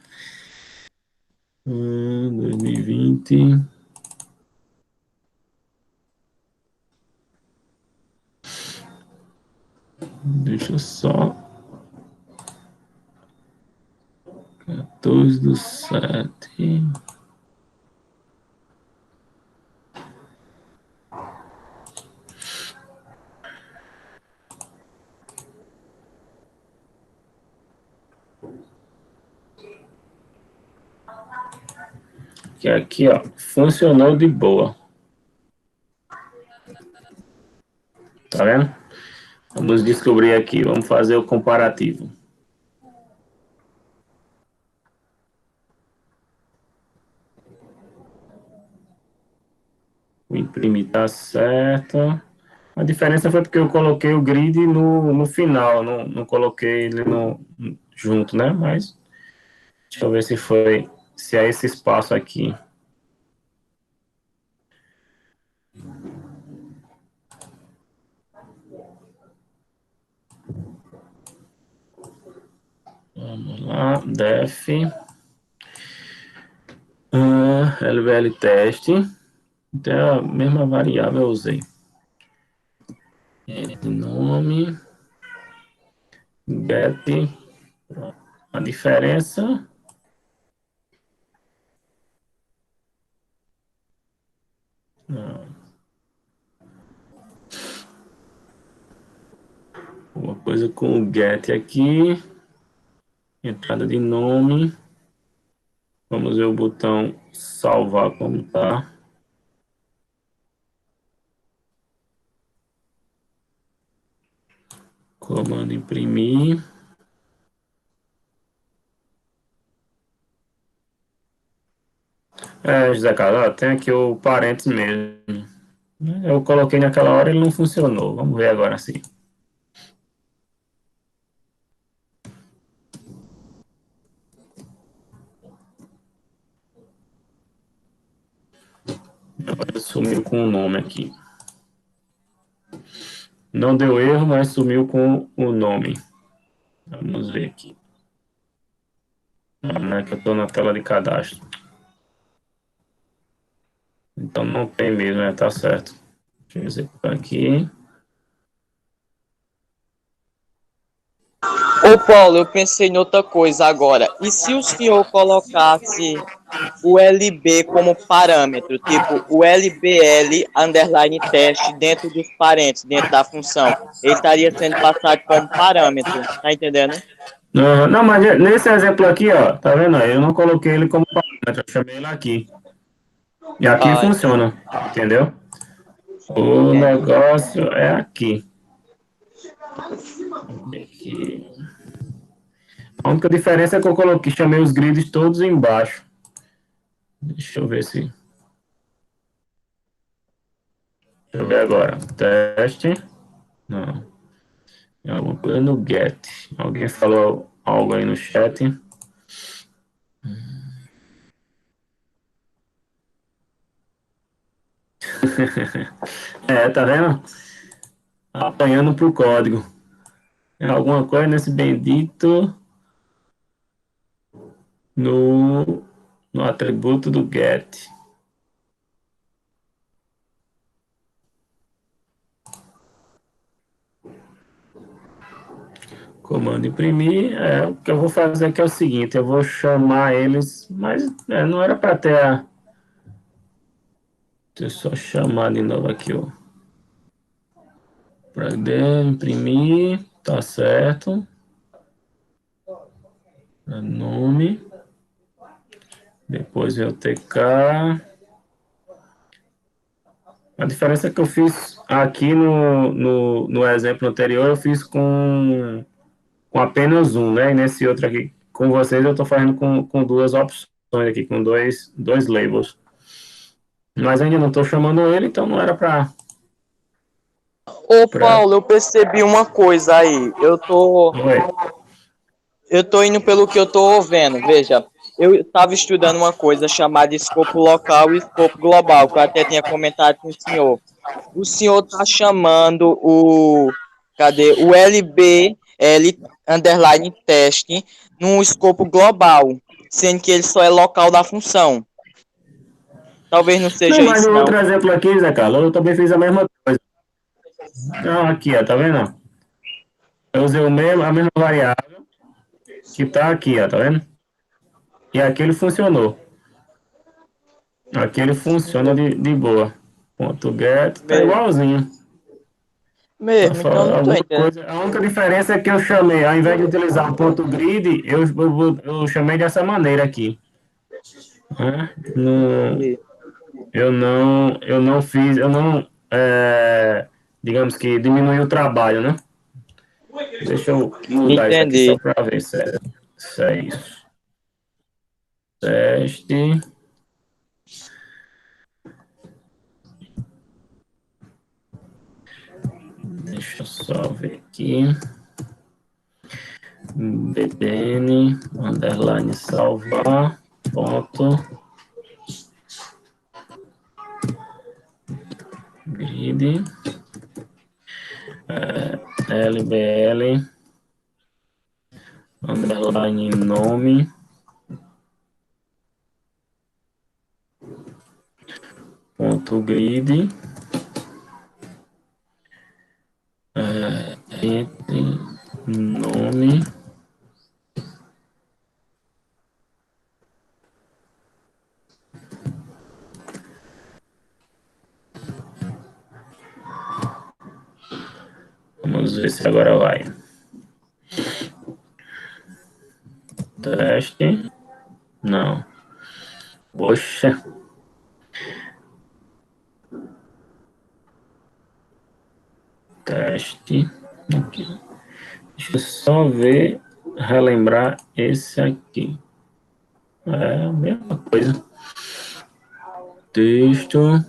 2020. Deixa eu só. 14/7. Que aqui, ó, funcionou de boa. Tá vendo? Vamos descobrir aqui, vamos fazer o comparativo. O imprimir tá certo. A diferença foi porque eu coloquei o grid no final, não coloquei ele junto, né? Mas deixa eu ver se é esse espaço aqui. Vamos lá, def. LVL teste. Então, a mesma variável eu usei. Nome. Get. A diferença. Uma coisa com o get aqui. Entrada de nome. Vamos ver o botão salvar como tá. Comando imprimir. José Carlos, tem aqui o parênteses mesmo. Eu coloquei naquela hora e ele não funcionou. Vamos ver agora sim. Agora sumiu com o nome aqui. Não deu erro, mas sumiu com o nome. Vamos ver aqui. Não é que eu estou na tela de cadastro. Então não tem mesmo, né? Tá certo. Deixa eu executar aqui. Ô Paulo, eu pensei em outra coisa agora. E se o senhor colocasse o LB como parâmetro, tipo o LBL underline teste dentro dos parênteses, dentro da função, ele estaria sendo passado como parâmetro, tá entendendo? Não, mas nesse exemplo aqui, ó, tá vendo? Eu não coloquei ele como parâmetro, eu chamei ele aqui. E aqui Ah, entendi. funciona, entendeu? O Entendi. negócio é aqui. Aqui. A única diferença é que eu coloquei, chamei os grids todos embaixo. Deixa eu ver se. Deixa eu ver agora. Teste. Não. Tem alguma coisa no get. Alguém falou algo aí no chat. É, tá vendo? Apanhando pro código. Tem alguma coisa nesse bendito no atributo do get. Comando imprimir. O que eu vou fazer aqui é o seguinte: eu vou chamar eles, mas não era para ter a. Deixa eu só chamar de novo aqui, ó. Para imprimir, tá certo. Nome. Depois vem o TK. A diferença é que eu fiz aqui no exemplo anterior, eu fiz com apenas um, né? E nesse outro aqui, com vocês, eu estou fazendo com duas opções aqui, com dois labels. Mas ainda não estou chamando ele, então não era para. Ô Paulo, eu percebi uma coisa aí. Oi. Eu tô indo pelo que eu tô vendo. Veja, eu estava estudando uma coisa chamada escopo local e escopo global, que eu até tinha comentado com o senhor. O senhor tá chamando cadê? O LBL underline teste num escopo global, sendo que ele só é local da função. Talvez não Não, seja mas isso, no não. outro exemplo aqui, Zé Carlos, eu também fiz a mesma coisa. Então, aqui, ó, tá vendo? Eu usei a mesma variável que tá aqui, ó, tá vendo? E aquele funcionou. Aquele funciona de boa. Ponto .get tá Mesmo, igualzinho. Tá mesmo, então não tô alguma entendendo. coisa. A única diferença é que eu chamei, ao invés de utilizar o ponto grid, eu chamei dessa maneira aqui. Né? Entendi. Eu não fiz, eu não, digamos que diminui o trabalho, né? Deixa eu mudar isso aqui só Entendi. para ver se é isso. Teste. Deixa eu só ver aqui. BBN, underline salvar, ponto, grid, LBL, underline nome, ponto grid, entre nome, vamos ver se agora vai. Teste, não, poxa, teste, aqui. Deixa eu só ver, relembrar esse aqui. É a mesma coisa. Texto,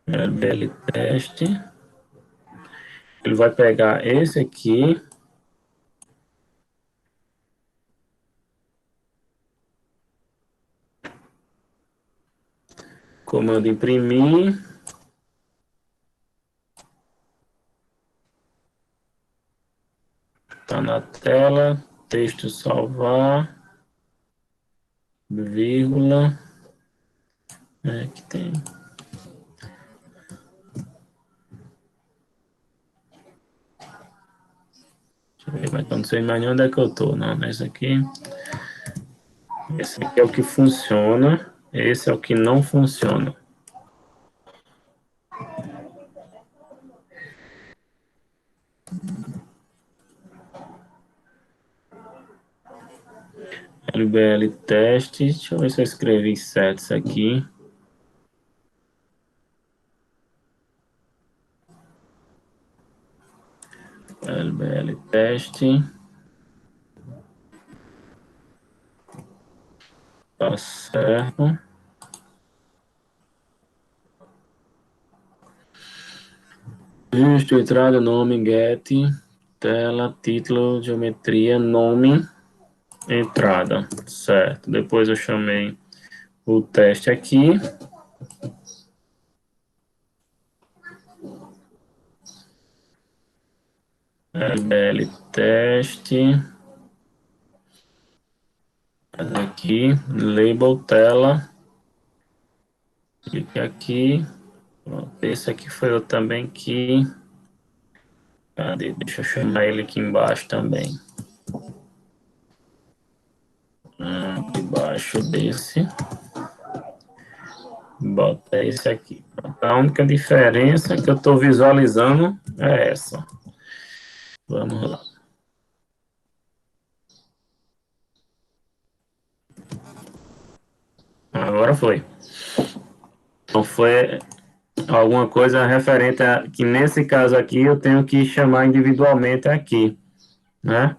LBL teste. Ele vai pegar esse aqui, comando imprimir. Tá na tela, texto salvar, vírgula, que tem. Deixa eu ver, mas eu não sei mais nem onde é que eu tô, não, nesse aqui. Esse aqui é o que funciona, esse é o que não funciona. LBL teste, deixa eu ver se eu escrevi certo isso aqui. LBL teste. Tá certo. Justo, entrada, nome, get, tela, título, geometria, nome, entrada. Certo. Depois eu chamei o teste aqui. LBL teste. Aqui, label tela. Clique aqui. Pronto, esse aqui foi eu também que... Cadê? Deixa eu chamar ele aqui embaixo também. Debaixo desse. Bota esse aqui. A única diferença que eu estou visualizando é essa. Vamos lá. Agora foi. Então foi alguma coisa referente a que nesse caso aqui eu tenho que chamar individualmente aqui, né?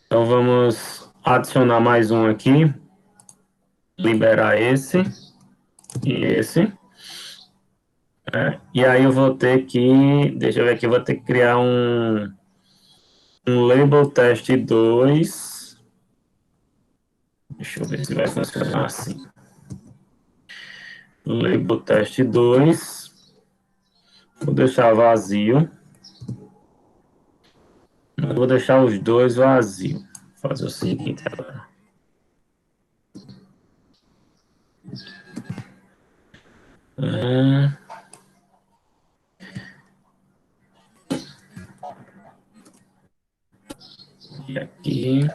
Então vamos adicionar mais um aqui, liberar esse e esse. E aí eu vou ter que, deixa eu ver aqui, eu vou ter que criar um label teste 2. Deixa eu ver se vai funcionar assim. Label teste 2. Vou deixar vazio. Eu vou deixar os dois vazios. Vou fazer o seguinte agora. E aqui,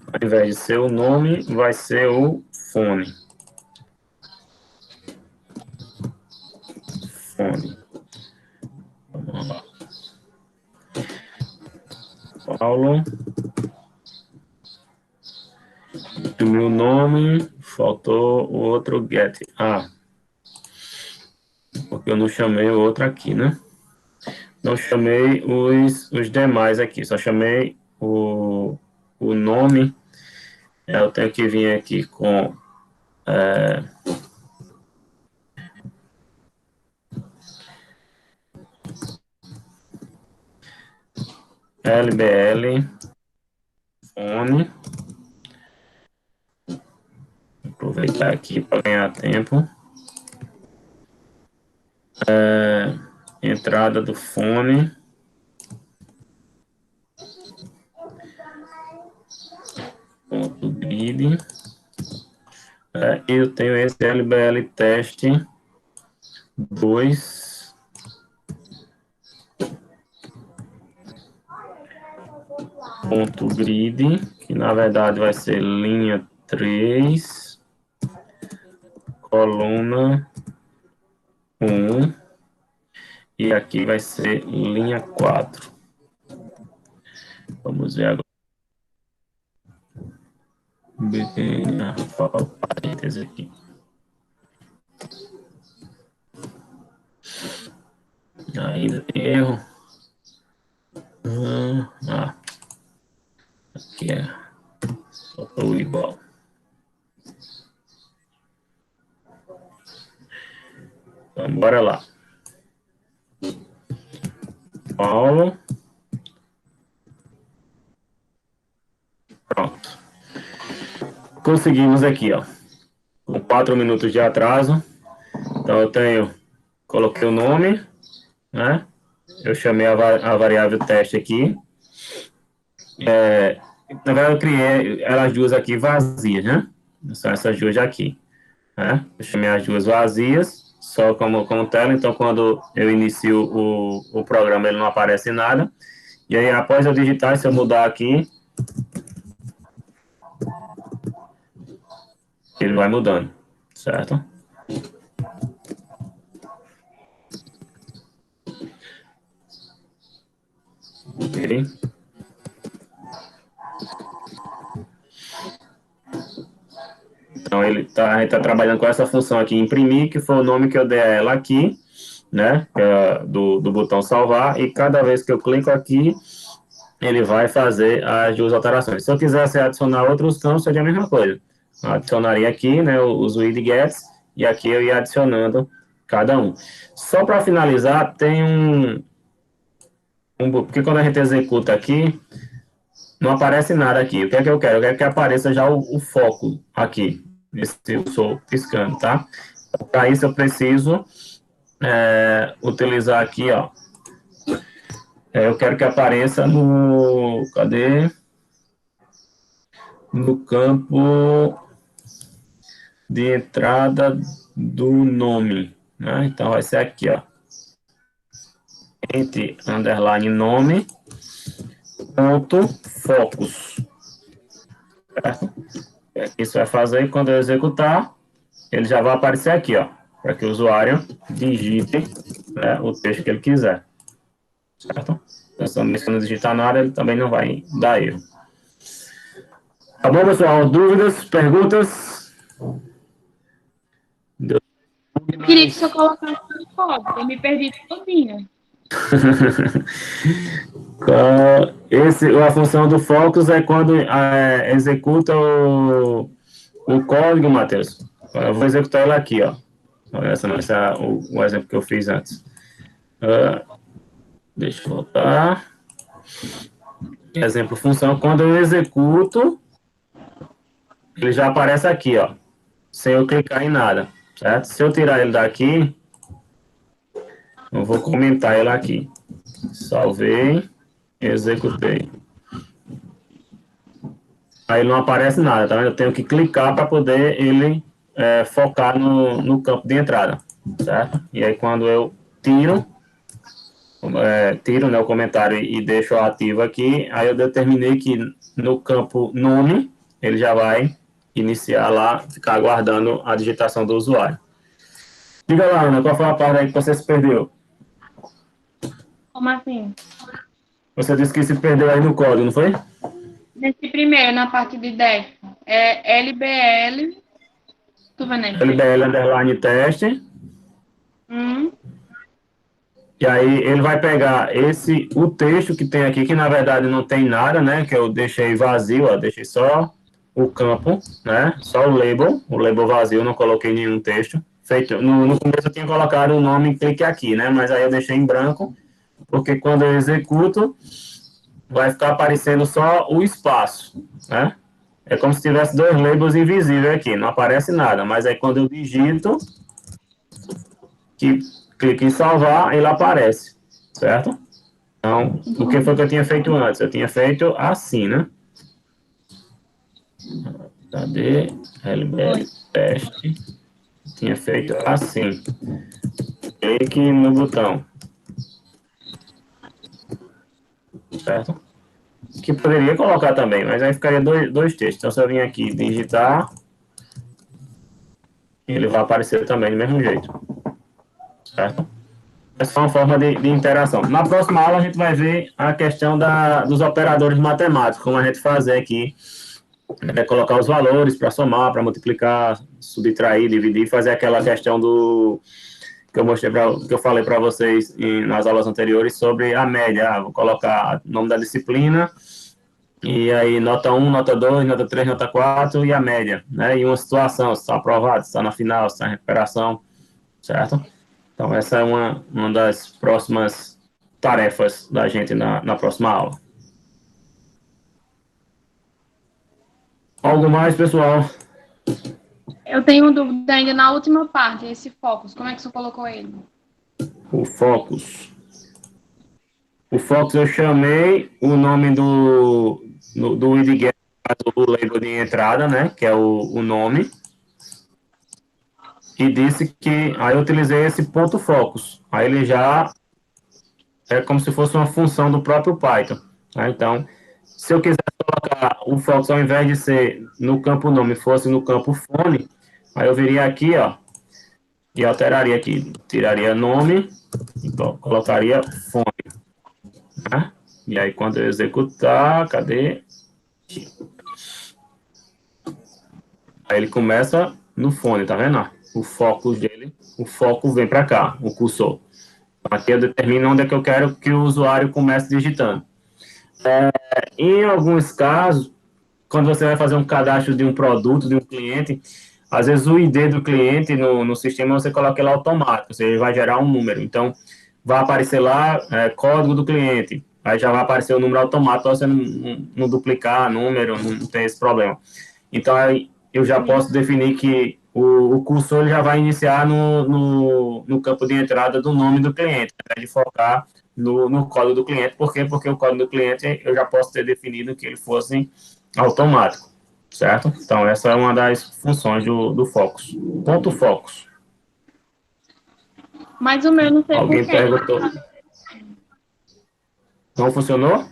ao invés de ser o nome, vai ser o fone. Fone. Vamos lá. Paulo. O meu nome, faltou o outro get. Porque eu não chamei o outro aqui, né? Não chamei os demais aqui, só chamei o nome. Eu tenho que vir aqui com LBL fone. Aproveitar aqui para ganhar tempo. Entrada do fone. Ponto grid. Eu tenho esse LBL teste 2. Ponto grid, que na verdade vai ser linha 3, coluna 1, e aqui vai ser linha 4. Vamos ver agora. Parênteses aqui. Ainda tem erro. Aqui faltou igual. Então, bora lá. Paulo. Pronto. Conseguimos aqui, ó. Com 4 minutos de atraso. Então, coloquei o nome, né? Eu chamei a variável teste aqui. Na verdade, eu criei elas duas aqui vazias, né? São essas duas aqui, né? Eu chamei as duas vazias, só como tela, então quando eu inicio o programa, ele não aparece nada. E aí, após eu digitar, se eu mudar aqui, ele vai mudando, certo? Ok. Então, a gente está trabalhando com essa função aqui, imprimir, que foi o nome que eu dei a ela aqui, né? Do botão salvar, e cada vez que eu clico aqui, ele vai fazer as duas alterações. Se eu quisesse adicionar outros campos, seria a mesma coisa. Eu adicionaria aqui, né, os widgets, e aqui eu ia adicionando cada um. Só para finalizar, tem porque quando a gente executa aqui, não aparece nada aqui. O que é que eu quero? Eu quero que apareça já o foco aqui, se eu estou piscando, tá? Para isso eu preciso utilizar aqui, ó. Eu quero que apareça no... Cadê? No campo de entrada do nome, né? Então vai ser aqui, ó. Ente underline nome ponto focus. Certo? Isso vai fazer quando eu executar, ele já vai aparecer aqui, ó, para que o usuário digite, né, o texto que ele quiser. Certo? Então, se não digitar nada, ele também não vai dar erro. Tá bom, pessoal? Dúvidas, perguntas? Eu queria que você colocasse no código, eu me perdi todinha. A função do focus é quando executa o código, Matheus. Eu vou executar ele aqui, ó. O exemplo que eu fiz antes. Deixa eu voltar. Exemplo, função, quando eu executo, ele já aparece aqui, ó. Sem eu clicar em nada, certo? Se eu tirar ele daqui, eu vou comentar ele aqui. Salvei, executei. Aí não aparece nada, tá vendo? Eu tenho que clicar para poder ele focar no campo de entrada, certo? E aí quando eu tiro, né, o comentário e deixo ativo aqui, aí eu determinei que no campo nome, ele já vai iniciar lá, ficar aguardando a digitação do usuário. Diga lá, Ana, qual foi a parte aí que você se perdeu? Como assim? Você disse que se perdeu aí no código, não foi? Nesse primeiro, na parte de 10, é LBL. Tu vendo aí? LBL underline teste. E aí ele vai pegar o texto que tem aqui, que na verdade não tem nada, né? Que eu deixei vazio, ó, deixei só o campo, né? Só o label vazio, não coloquei nenhum texto. Feito, no começo eu tinha colocado o nome clique aqui, né? Mas aí eu deixei em branco, porque quando eu executo, vai ficar aparecendo só o espaço, né? É como se tivesse dois labels invisíveis aqui, não aparece nada, mas aí quando eu digito, que clique em salvar, ele aparece, certo? Então, o que foi que eu tinha feito antes? Eu tinha feito assim, né? Cadê? LBL teste. Tinha feito assim. Clique no botão. Certo? Que poderia colocar também, mas aí ficaria dois textos. Então, se eu vim aqui digitar, ele vai aparecer também do mesmo jeito. Certo? Essa é uma forma de interação. Na próxima aula, a gente vai ver a questão dos operadores matemáticos, como a gente fazer aqui. Colocar os valores para somar, para multiplicar, subtrair, dividir, fazer aquela questão que eu mostrei, que eu falei para vocês nas aulas anteriores sobre a média. Vou colocar o nome da disciplina, e aí nota 1, nota 2, nota 3, nota 4 e a média, né? E uma situação, se está aprovado, se está na final, se está em recuperação, certo? Então, essa é uma das próximas tarefas da gente na próxima aula. Algo mais, pessoal? Eu tenho dúvida ainda na última parte, esse focus. Como é que você colocou ele? O focus. O Focus eu chamei o nome do widget, o label de entrada, né? Que é o nome. E disse que... Aí eu utilizei esse ponto Focus. Aí ele já é como se fosse uma função do próprio Python. Tá? Então, se eu quiser colocar o Focus, ao invés de ser no campo nome, fosse no campo fone, aí eu viria aqui, ó, e alteraria aqui. Tiraria nome e colocaria fone. Né? E aí, quando eu executar, cadê? Aí ele começa no fone, tá vendo? O foco dele, o foco vem para cá, o cursor. Aqui eu determino onde é que eu quero que o usuário comece digitando. Em alguns casos, quando você vai fazer um cadastro de um produto, de um cliente, às vezes o ID do cliente no sistema você coloca ele automático, você vai gerar um número. Então, vai aparecer lá código do cliente, aí já vai aparecer o número automático, para você não duplicar número, não tem esse problema. Então, aí eu já posso definir que o cursor ele já vai iniciar no campo de entrada do nome do cliente, ao invés de focar no código do cliente. Por quê? Porque o código do cliente eu já posso ter definido que ele fosse automático, certo? Então, essa é uma das funções do Focus. Ponto Focus. Mas o meu não sei por Alguém quê. perguntou. Não funcionou?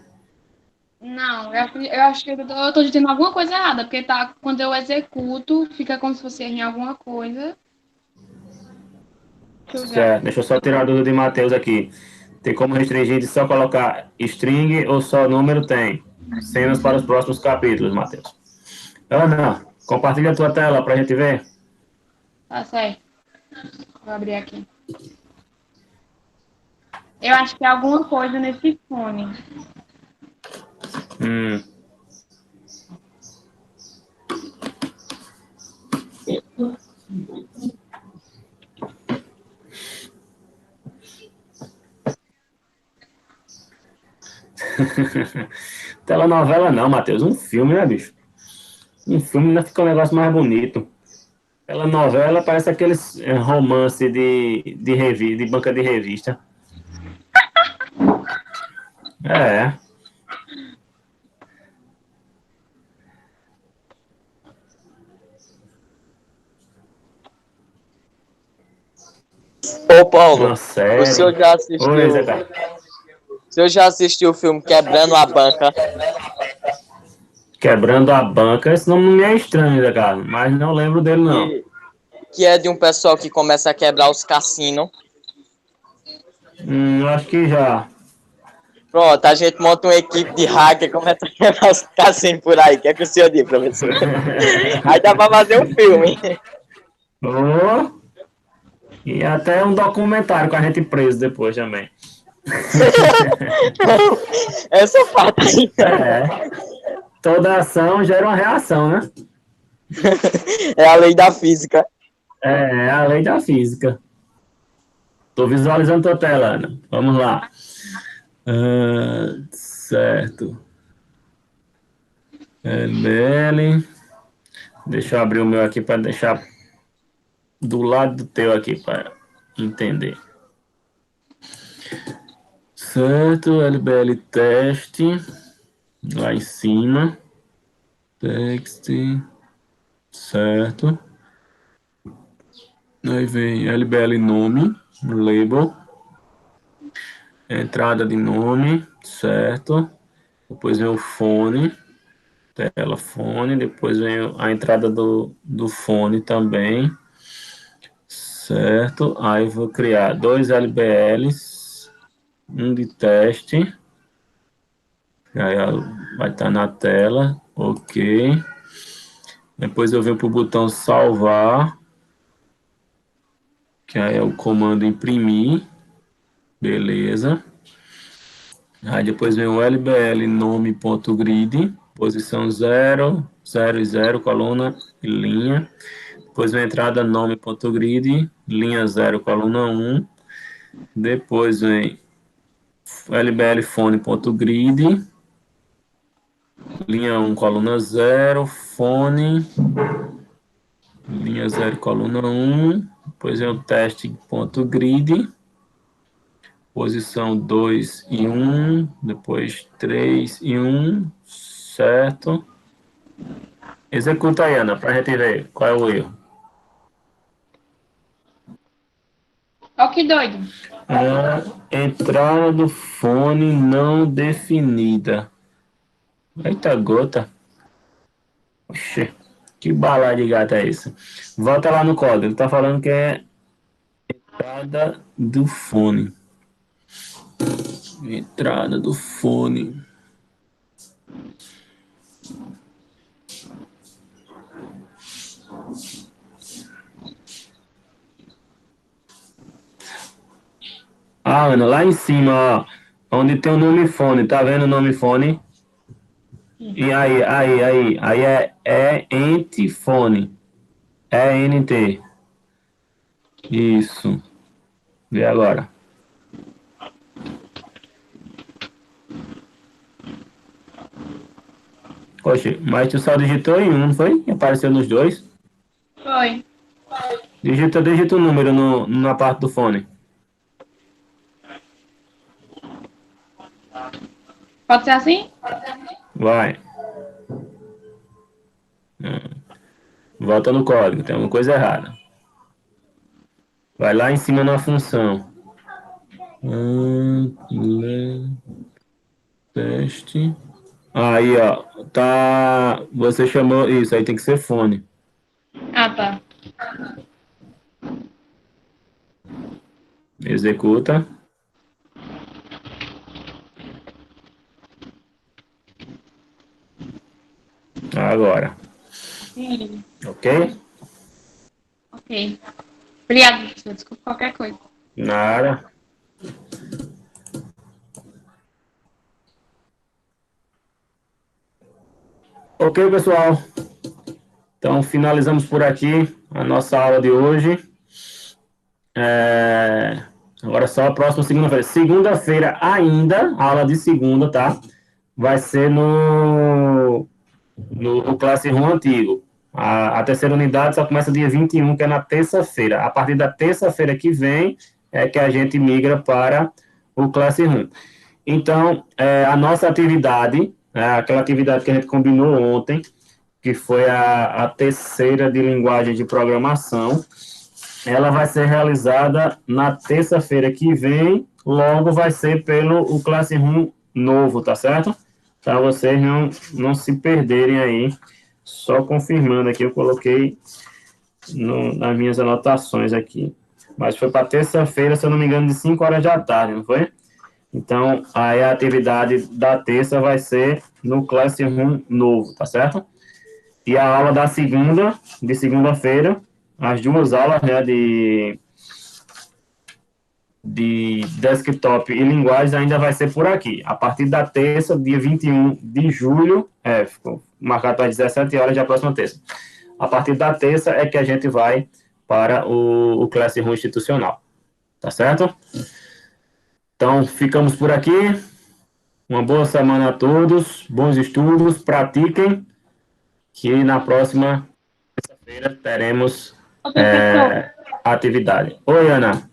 Não, eu acho que eu tô dizendo alguma coisa errada, porque tá, quando eu executo, fica como se fosse em alguma coisa. Deixa eu ver. Certo, deixa eu só tirar a dúvida de Matheus aqui. Tem como restringir de só colocar string ou só número? Tem. Cenas para os próximos capítulos, Matheus. Ana, compartilha a tua tela para a gente ver. Tá certo. Vou abrir aqui. Eu acho que é alguma coisa nesse fone. Hum. Telenovela não, Matheus. Um filme, né, bicho? Um filme ainda fica um negócio mais bonito. Telenovela parece aqueles romance de banca de revista. É. Ô, Paulo, Uma o senhor série. já Oi, Zé assistiu, Carlos. o senhor já assistiu o filme Quebrando a Banca? Quebrando a banca. Esse nome não me é estranho, Zé Carlos, mas não lembro dele, não. Que é de um pessoal que começa a quebrar os cassinos. Eu acho que já. Pronto, a gente monta uma equipe de hacker e começa a quebrar os cassinos por aí. O que é que o senhor diz, professor? Aí dá pra fazer um filme. Oh, e até um documentário com a gente preso depois também. Essa parte aí. É. Toda ação gera uma reação, né? É a lei da física. É a lei da física. Estou visualizando tua tela, Ana. Vamos lá. Certo. ML. Deixa eu abrir o meu aqui para deixar do lado do teu aqui para entender. Certo, LBL teste. Lá em cima. Text. Certo. Aí vem LBL nome, label. Entrada de nome, certo. Depois vem o fone, tela fone. Depois vem a entrada do fone também. Certo. Aí vou criar dois LBLs, um de teste. Aí vai estar na tela, ok. Depois eu venho para o botão salvar, que aí é o comando imprimir, beleza. Aí depois vem o LBL nome.grid, posição 0, 0 e 0, coluna e linha. Depois vem a entrada nome.grid, linha 0, coluna 1. Depois vem LBL fone.grid, linha 1, coluna 0, fone, linha 0, coluna 1. Depois vem o teste.grid, Posição 2 e 1, depois 3 e 1, certo. Executa aí, Ana, para a gente ver qual é o erro. Ó, que doido. Entrada do fone não definida. Eita gota. Oxê, que bala de gata é isso? Volta lá no código. Ele tá falando que é entrada do fone. Entrada do fone. Ah, Ana, lá em cima, ó, onde tem o nome fone, tá vendo o nome fone? E aí é ente fone. É NT. Isso. Vê agora. Oxe, mas tu só digitou em um, não foi? Apareceu nos dois. Foi. Digita o número na parte do fone. Pode ser assim? Vai. Volta no código, tem alguma coisa errada. Vai lá em cima na função. Teste. Aí, ó. Tá. Você chamou. Isso, aí tem que ser fone. Ah, tá. Executa. Agora. Ok? Ok. Obrigada, professor. Desculpa qualquer coisa. Nada. Ok, pessoal. Então, finalizamos por aqui a nossa aula de hoje. Agora só a próxima segunda-feira. Segunda-feira ainda, aula de segunda, tá? Vai ser no Classroom antigo. A terceira unidade só começa dia 21, que é na terça-feira. A partir da terça-feira que vem é que a gente migra para o Classroom. Então, a nossa atividade, aquela atividade que a gente combinou ontem, que foi a terceira de linguagem de programação, ela vai ser realizada na terça-feira que vem, logo vai ser pelo o Classroom novo, tá certo? Para vocês não se perderem aí. Só confirmando aqui, eu coloquei nas minhas anotações aqui. Mas foi para terça-feira, se eu não me engano, de 5 horas da tarde, não foi? Então, aí a atividade da terça vai ser no Classroom novo, tá certo? E a aula da segunda, de segunda-feira, as duas aulas, né, de desktop e linguagens ainda vai ser por aqui. A partir da terça, dia 21 de julho, ficou marcado para 17 horas da próxima terça. A partir da terça é que a gente vai para o Classroom institucional. Tá certo? Então, ficamos por aqui. Uma boa semana a todos. Bons estudos. Pratiquem. Que na próxima terça-feira teremos Ô, professor, atividade. Oi, Ana.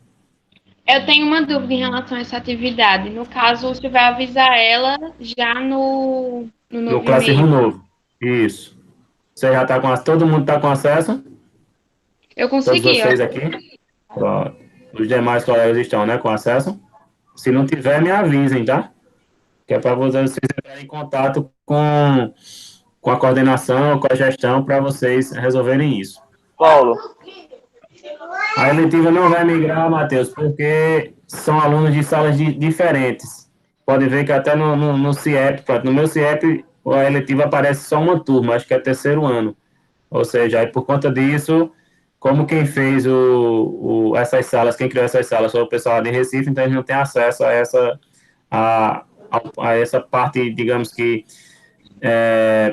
eu tenho uma dúvida em relação a essa atividade. No caso, você vai avisar ela já no No novo Classroom e-mail. novo. Isso. Você já está com todo mundo está com acesso? Eu Todos consegui, ó. vocês aqui? Pronto. Os demais colegas estão, né, com acesso? Se não tiver, me avisem, tá? Que é para vocês entrarem em contato com a coordenação, com a gestão, para vocês resolverem isso. Paulo, A eletiva não vai migrar, Matheus, porque são alunos de salas diferentes. Pode ver que até no CIEP, no meu CIEP, a eletiva aparece só uma turma, acho que é terceiro ano. Ou seja, aí por conta disso, como quem fez essas salas, quem criou essas salas foi o pessoal de Recife, então a gente não tem acesso a essa parte, digamos que,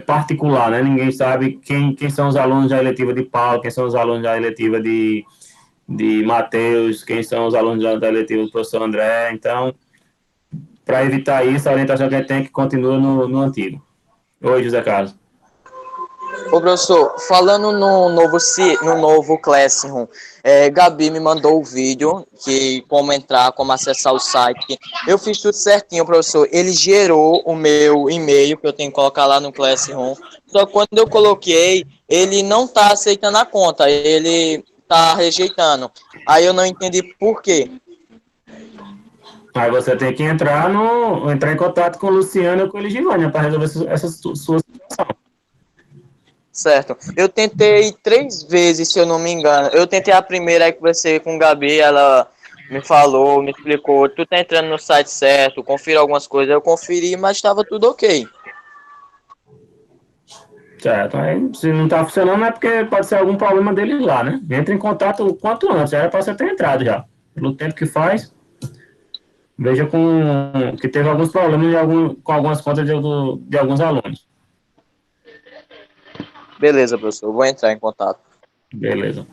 particular, né? Ninguém sabe quem são os alunos da eletiva de Paulo, quem são os alunos da eletiva de Matheus, quem são os alunos da eletiva do professor André. Então, para evitar isso, a orientação que a gente tem é que continua no antigo. Oi, José Carlos. Ô, professor, falando no novo Classroom, Gabi me mandou o vídeo que como entrar, como acessar o site. Eu fiz tudo certinho, professor. Ele gerou o meu e-mail que eu tenho que colocar lá no Classroom. Só que quando eu coloquei, ele não tá aceitando a conta, ele tá rejeitando. Aí eu não entendi por quê. Aí você tem que entrar em contato com o Luciano ou com o Eligivânia para resolver essa sua situação. Certo. Eu tentei 3 vezes, se eu não me engano. Eu tentei a primeira, aí conversei com a Gabi, ela me falou, me explicou, tu tá entrando no site certo, confira algumas coisas. Eu conferi, mas estava tudo ok. Certo. Aí, se não está funcionando, é porque pode ser algum problema dele lá, né? Entra em contato o quanto antes. Era para você ter entrado já. Pelo tempo que faz, veja que teve alguns problemas com algumas contas de alguns alunos. Beleza, professor, eu vou entrar em contato. Beleza.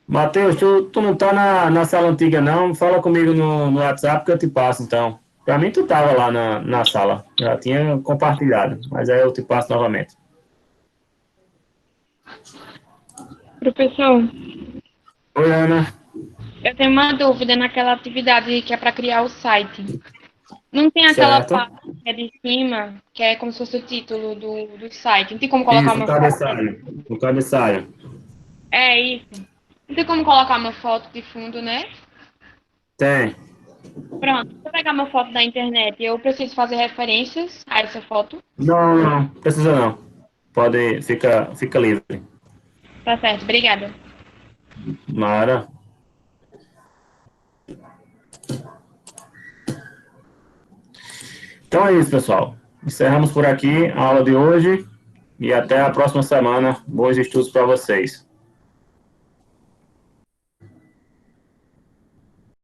Matheus, tu não tá na sala antiga, não? Fala comigo no WhatsApp que eu te passo, então. Para mim, tu tava lá na sala. Já tinha compartilhado, mas aí eu te passo novamente. Professor, Oi, Ana. eu tenho uma dúvida naquela atividade que é para criar o site. Não tem aquela Certo? parte que é de cima, que é como se fosse o título do site. Não tem como colocar Isso, o uma foto? cabeçalho. O cabeçalho. É isso. Não tem como colocar uma foto de fundo, né? Tem. Pronto, se eu pegar uma foto da internet, eu preciso fazer referências a essa foto. Não, precisa não. Fica livre. Tá certo, obrigada. Mara. Então é isso, pessoal. Encerramos por aqui a aula de hoje e até a próxima semana. Bons estudos para vocês.